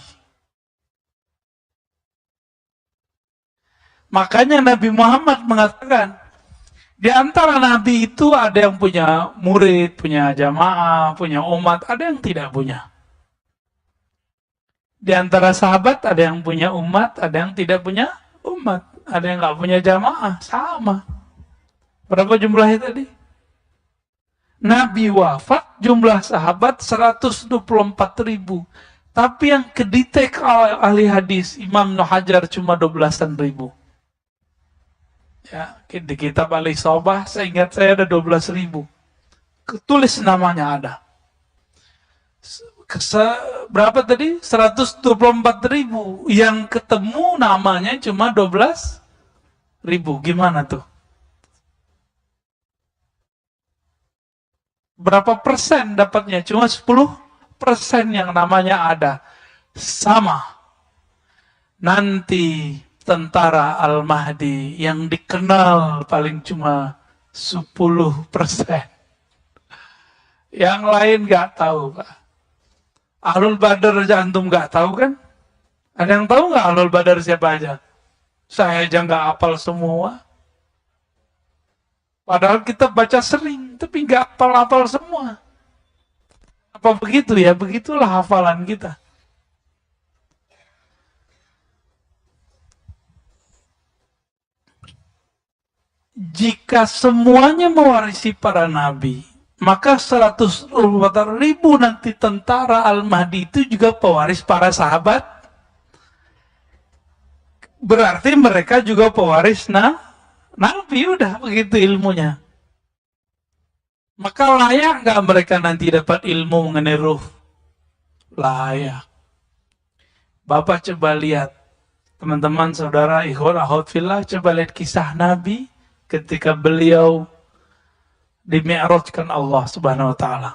Makanya Nabi Muhammad mengatakan, di antara nabi itu ada yang punya murid, punya jamaah, punya umat, ada yang tidak punya. Di antara sahabat ada yang punya umat, ada yang tidak punya umat, ada yang nggak punya jamaah, sama. Berapa jumlahnya tadi? Nabi wafat, jumlah sahabat 124.000. Tapi yang kedetek ahli hadis, Imam Ibnu Hajar cuma 12.000. Ya, di kitab Al-Isobah, saya ingat saya ada 12.000. Tulis namanya ada. Berapa tadi? 124.000. Yang ketemu namanya cuma 12.000. Gimana tuh? Berapa persen dapatnya? Cuma 10% yang namanya ada. Sama. Nanti tentara Al-Mahdi yang dikenal paling cuma 10%. Yang lain nggak tahu, Pak. Ahlul Badar aja antum nggak tahu kan? Ada yang tahu nggak Ahlul Badar siapa aja? Saya aja nggak hafal semua. Padahal kita baca sering, tapi nggak hafal-hafal semua. Apa begitu ya? Begitulah hafalan kita. Jika semuanya mewarisi para nabi, maka 124.000 nanti tentara Al-Mahdi itu juga pewaris para sahabat. Berarti mereka juga pewaris nabi, udah begitu ilmunya. Maka layak nggak mereka nanti dapat ilmu mengenai ruh? Layak. Bapak coba lihat, teman-teman, saudara, ikhwan, akhwat fillah, coba lihat kisah Nabi ketika beliau dimi'rajkan Allah Subhanahu wa taala.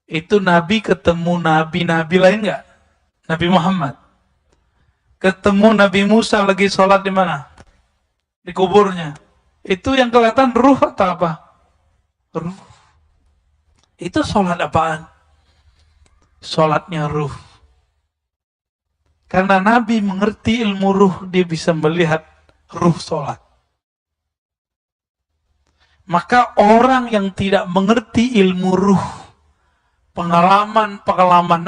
Itu Nabi ketemu nabi-nabi lain enggak? Nabi Muhammad. Ketemu Nabi Musa lagi sholat di mana? Di kuburnya. Itu yang kelihatan ruh atau apa? Ruh. Itu sholat apaan? Sholatnya ruh. Karena Nabi mengerti ilmu ruh, dia bisa melihat ruh sholat. Maka orang yang tidak mengerti ilmu ruh, pengalaman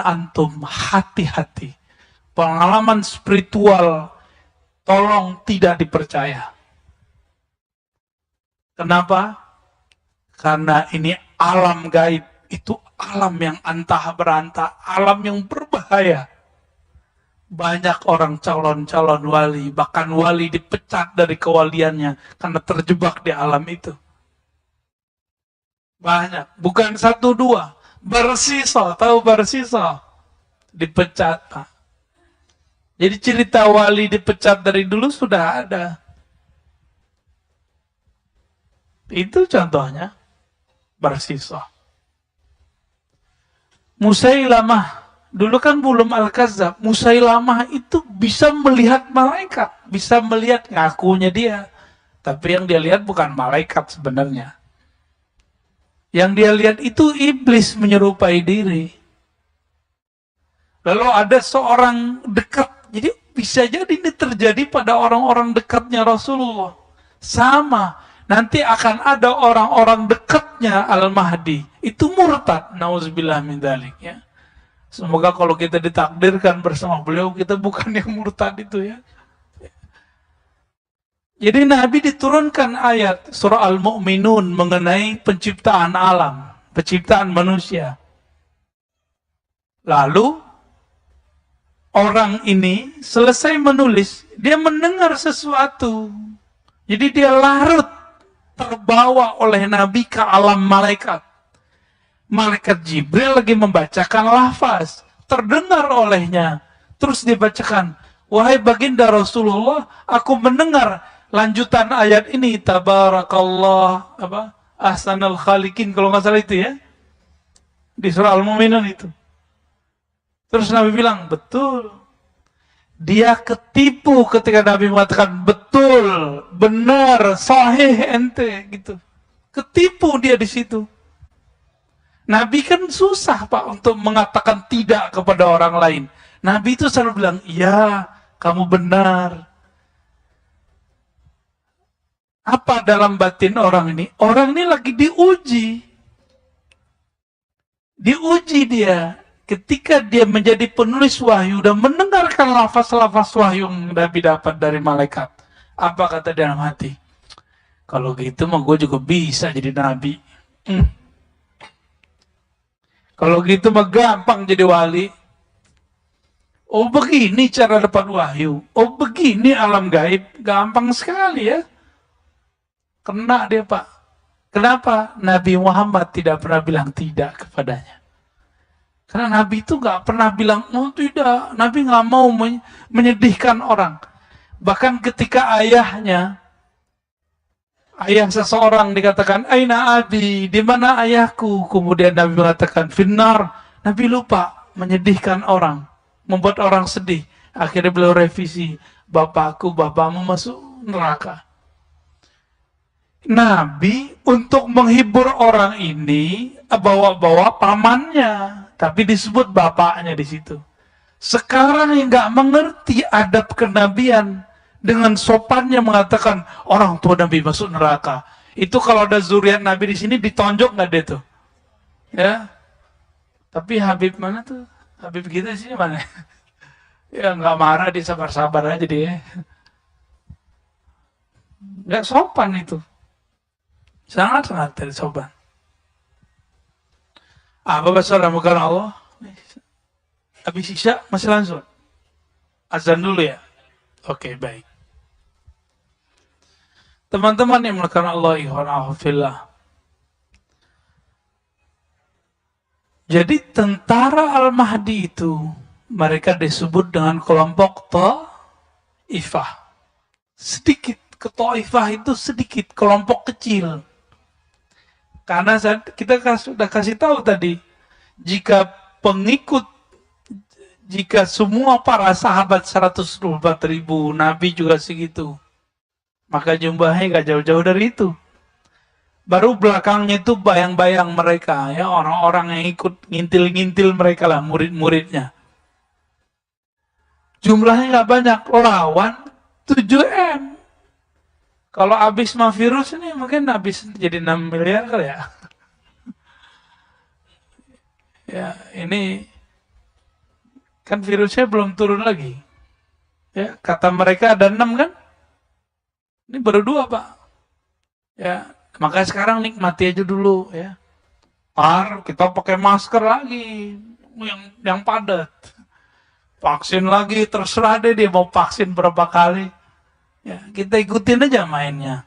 antum, hati-hati. Pengalaman spiritual, tolong tidak dipercaya. Kenapa? Karena ini alam gaib, itu alam yang antah berantah, alam yang berbahaya. Banyak orang calon-calon wali, bahkan wali dipecat dari kewaliannya karena terjebak di alam itu. Banyak, bukan satu dua. Bersisa, tahu bersisa? Dipecat, Pak. Jadi cerita wali dipecat dari dulu sudah ada. Itu contohnya bersisa. Musailamah, dulu kan belum Al-Kazzab. Musailamah itu bisa melihat malaikat, bisa melihat ngakunya dia. Tapi yang dia lihat bukan malaikat sebenarnya. Yang dia lihat itu iblis menyerupai diri. Lalu ada seorang dekat, jadi bisa jadi ini terjadi pada orang-orang dekatnya Rasulullah. Sama, nanti akan ada orang-orang dekatnya Al-Mahdi. Itu murtad, nauzubillah min dzalik ya. Semoga kalau kita ditakdirkan bersama beliau, kita bukan yang murtad itu ya. Jadi Nabi diturunkan ayat surah Al-Mu'minun mengenai penciptaan alam, penciptaan manusia. Lalu orang ini selesai menulis, dia mendengar sesuatu. Jadi dia larut, terbawa oleh Nabi ke alam malaikat. Malaikat Jibril lagi membacakan lafaz, terdengar olehnya. Terus dibacakan, wahai baginda Rasulullah, aku mendengar lanjutan ayat ini, tabarakallah, ahsanal khaliqin, kalau nggak salah itu ya, di surah Al-Mu'minun itu. Terus Nabi bilang, betul. Dia ketipu ketika Nabi mengatakan, betul, benar, sahih ente, gitu. Ketipu dia di situ. Nabi kan susah, Pak, untuk mengatakan tidak kepada orang lain. Nabi itu selalu bilang, iya, kamu benar. Apa dalam batin orang ini? Orang ini lagi diuji. Diuji dia. Ketika dia menjadi penulis wahyu dan mendengarkan lafaz-lafaz wahyu yang Nabi dapat dari malaikat. Apa kata dalam hati? Kalau gitu mah gue juga bisa jadi Nabi. Kalau gitu mah gampang jadi wali. Oh begini cara dapat wahyu. Oh begini alam gaib. Gampang sekali ya. Kena dia, Pak. Kenapa? Nabi Muhammad tidak pernah bilang tidak kepadanya. Karena Nabi itu nggak pernah bilang, oh tidak. Nabi nggak mau menyedihkan orang. Bahkan ketika ayah seseorang dikatakan, Aina abi, di mana ayahku? Kemudian Nabi mengatakan, Finnar. Nabi lupa menyedihkan orang, membuat orang sedih. Akhirnya beliau revisi, bapakmu masuk neraka. Nabi untuk menghibur orang ini bawa-bawa pamannya, tapi disebut bapaknya di situ. Sekarang yang nggak mengerti adab kenabian, dengan sopannya mengatakan orang tua Nabi masuk neraka. Itu kalau ada zuriat Nabi di sini ditonjok nggak deh tuh? Ya. Tapi Habib mana tuh? Habib kita di sini mana? Ya nggak marah, dia sabar-sabar aja dia. Nggak sopan itu. Sangat-sangat tidak sopan. Bapak saudara bukan Allah. Habis isya masih langsung. Azan dulu ya. Oke, baik. Teman-teman yang melakukan Allah ihwanahufillah. Jadi tentara Al-Mahdi itu mereka disebut dengan kelompok Ta'ifah. Sedikit, Ta'ifah itu sedikit, kelompok kecil. Karena kita sudah kasih tahu tadi, jika semua para sahabat 124.000, Nabi juga segitu, maka jumlahnya gak jauh-jauh dari itu. Baru belakangnya itu bayang-bayang mereka, ya orang-orang yang ikut ngintil-ngintil mereka lah, murid-muridnya. Jumlahnya gak banyak, lawan 7M. Kalau habis mah virus ini mungkin habis jadi 6 miliar kali ya. Ya, ini kan virusnya belum turun lagi. Ya, kata mereka ada 6 kan? Ini baru 2, Pak. Ya, makanya sekarang nikmati aja dulu ya. Kita pakai masker lagi yang padat. Vaksin lagi, terserah deh dia mau vaksin berapa kali. Ya, kita ikutin aja mainnya.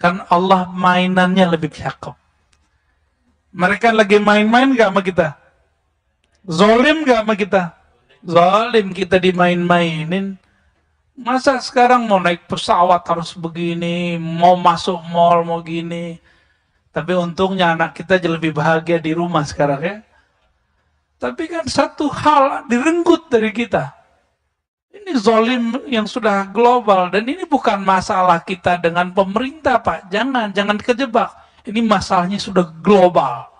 Kan Allah mainannya lebih cakep. Mereka lagi main-main gak sama kita? Zolim gak sama kita? Zolim, kita dimain-mainin. Masa sekarang mau naik pesawat harus begini, mau masuk mall mau gini. Tapi untungnya anak kita jadi lebih bahagia di rumah sekarang ya. Tapi kan satu hal direnggut dari kita. Ini zolim yang sudah global. Dan ini bukan masalah kita dengan pemerintah, Pak. Jangan kejebak. Ini masalahnya sudah global.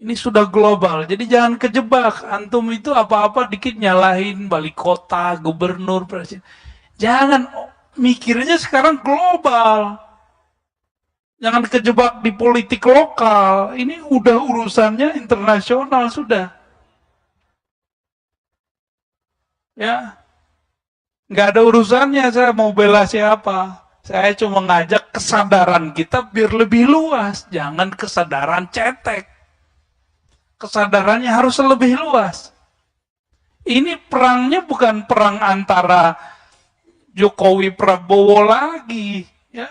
Ini sudah global. Jadi jangan kejebak. Antum itu apa-apa dikit nyalahin wali kota, gubernur, presiden. Jangan mikirnya sekarang global. Jangan kejebak di politik lokal. Ini udah urusannya internasional sudah. Ya, nggak ada urusannya saya mau bela siapa. Saya cuma ngajak kesadaran kita biar lebih luas. Jangan kesadaran cetek. Kesadarannya harus lebih luas. Ini perangnya bukan perang antara Jokowi Prabowo lagi, ya.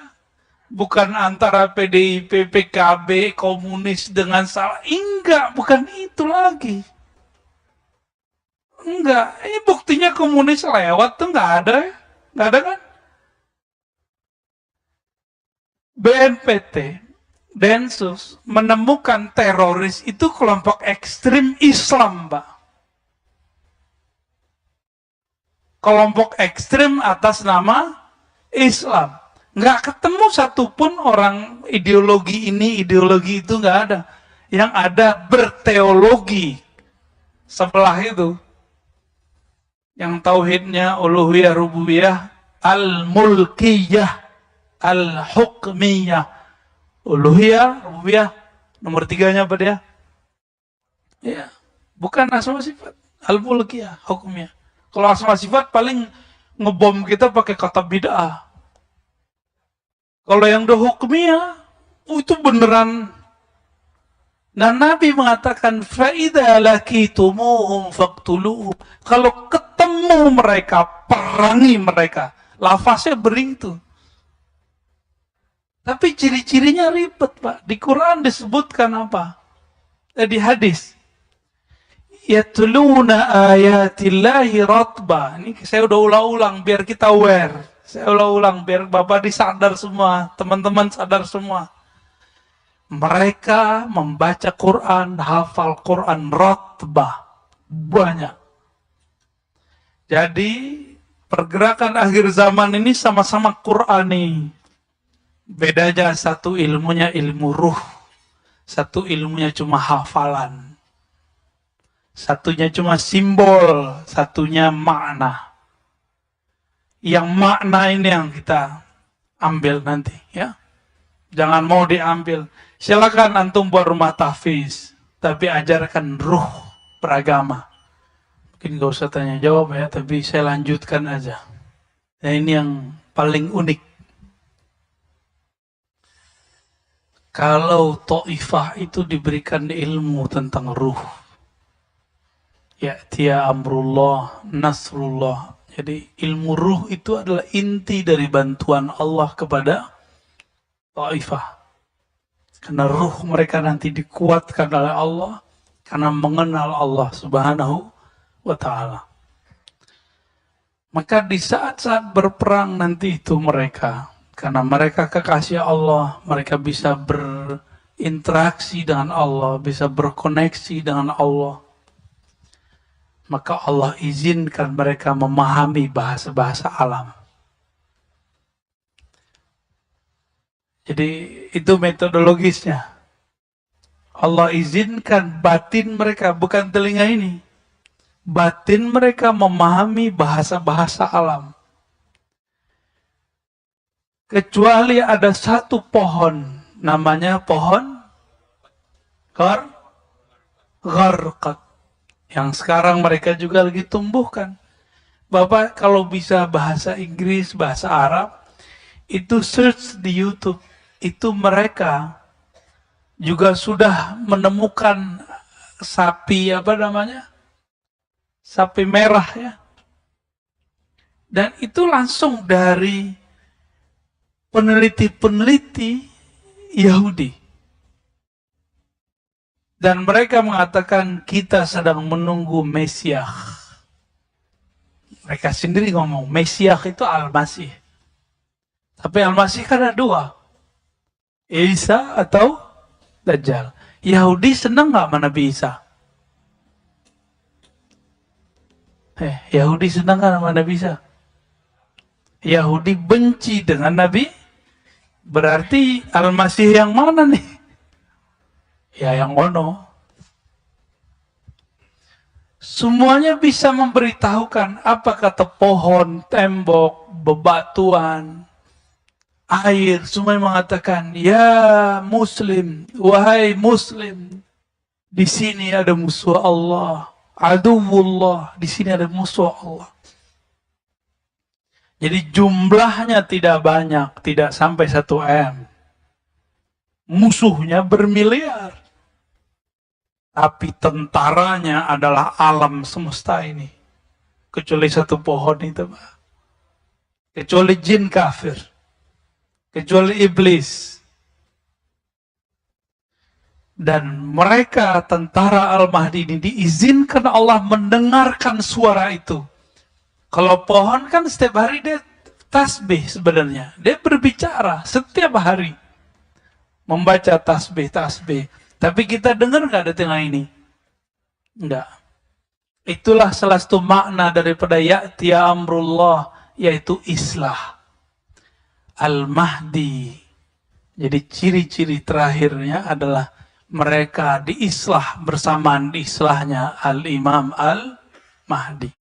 Bukan antara PDIP, PKB, komunis dengan salah. Enggak, bukan itu lagi. Enggak, ini buktinya komunis lewat tuh enggak ada. Enggak ada kan? BNPT, Densus menemukan teroris itu kelompok ekstrim Islam, Pak. Kelompok ekstrim atas nama Islam. Nggak ketemu satupun orang ideologi ini, ideologi itu nggak ada. Yang ada berteologi sebelah itu. Yang tauhidnya uluhiyah, rububiyah, al-mulkiyah, al-hukmiyah. Uluhiyah, rububiyah, nomor 3-nya apa dia? Ya, bukan asma sifat, al-mulkiyah, hukmiyah. Kalau asma sifat paling ngebom kita pakai kata bid'ah. Kalau yang udah hukmiyah, itu beneran. Dan Nabi mengatakan, فَإِذَا لَكِيتُمُوهُمْ فَاقْتُلُوهُمْ. Kalau ketemu mereka, perangi mereka. Lafaznya begitu. Tapi ciri-cirinya ribet, Pak. Di Quran disebutkan apa? Di hadis. Yatluna ayatillahi ratba. Ini saya udah ulang-ulang biar kita aware. Saya ulang-ulang biar Bapak disadar semua, teman-teman sadar semua. Mereka membaca Quran, hafal Quran ratbah. Banyak. Jadi pergerakan akhir zaman ini sama-sama Qurani. Bedanya satu ilmunya ilmu ruh. Satu ilmunya cuma hafalan. Satunya cuma simbol, satunya makna. Yang makna ini yang kita ambil nanti, ya. Jangan mau diambil. Silakan antum buat rumah tahfiz, tapi ajarkan ruh beragama. Mungkin gak usah tanya jawab ya, tapi saya lanjutkan aja. Nah, ini yang paling unik. Kalau Taifah itu diberikan ilmu tentang ruh, ya'tiya amrullah, nasrullah. Jadi ilmu ruh itu adalah inti dari bantuan Allah kepada Taifah. Karena ruh mereka nanti dikuatkan oleh Allah karena mengenal Allah Subhanahu wa ta'ala. Maka di saat-saat berperang nanti itu mereka, karena mereka kekasih Allah, mereka bisa berinteraksi dengan Allah, bisa berkoneksi dengan Allah. Maka Allah izinkan mereka memahami bahasa-bahasa alam. Jadi itu metodologisnya. Allah izinkan batin mereka, bukan telinga ini. Batin mereka memahami bahasa-bahasa alam. Kecuali ada satu pohon, namanya pohon gharqad. Yang sekarang mereka juga lagi tumbuhkan. Bapak kalau bisa bahasa Inggris, bahasa Arab, itu search di YouTube. Itu mereka juga sudah menemukan sapi, apa namanya? sapi merah ya. Dan itu langsung dari peneliti-peneliti Yahudi. Dan mereka mengatakan kita sedang menunggu Mesias. Mereka sendiri ngomong Mesias itu Al-Masih. Tapi Al-Masih kan ada dua. Isa atau Dajjal. Yahudi senang nggak sama Nabi Isa? Yahudi senang nggak sama Nabi Isa? Yahudi benci dengan Nabi, berarti Al-Masih yang mana nih? Ya yang ono. Semuanya bisa memberitahukan apa kata pohon, tembok, bebatuan, air, semua mengatakan, ya Muslim, wahai Muslim, di sini ada musuh Allah, aduwullah, di sini ada musuh Allah. Jadi jumlahnya tidak banyak, tidak sampai 1 M. Musuhnya bermiliar. Tapi tentaranya adalah alam semesta ini. Kecuali 1 pohon itu, Pak. Kecuali jin kafir. Kecuali iblis. Dan mereka, tentara Al-Mahdi ini, diizinkan Allah mendengarkan suara itu. Kalau pohon kan setiap hari dia tasbih sebenarnya. Dia berbicara setiap hari. Membaca tasbih. Tapi kita dengar nggak di tengah ini? Enggak. Itulah salah satu makna daripada ya'ti amrullah, yaitu islah. Al-Mahdi. Jadi ciri-ciri terakhirnya adalah mereka diislah bersamaan diislahnya Al-Imam Al-Mahdi.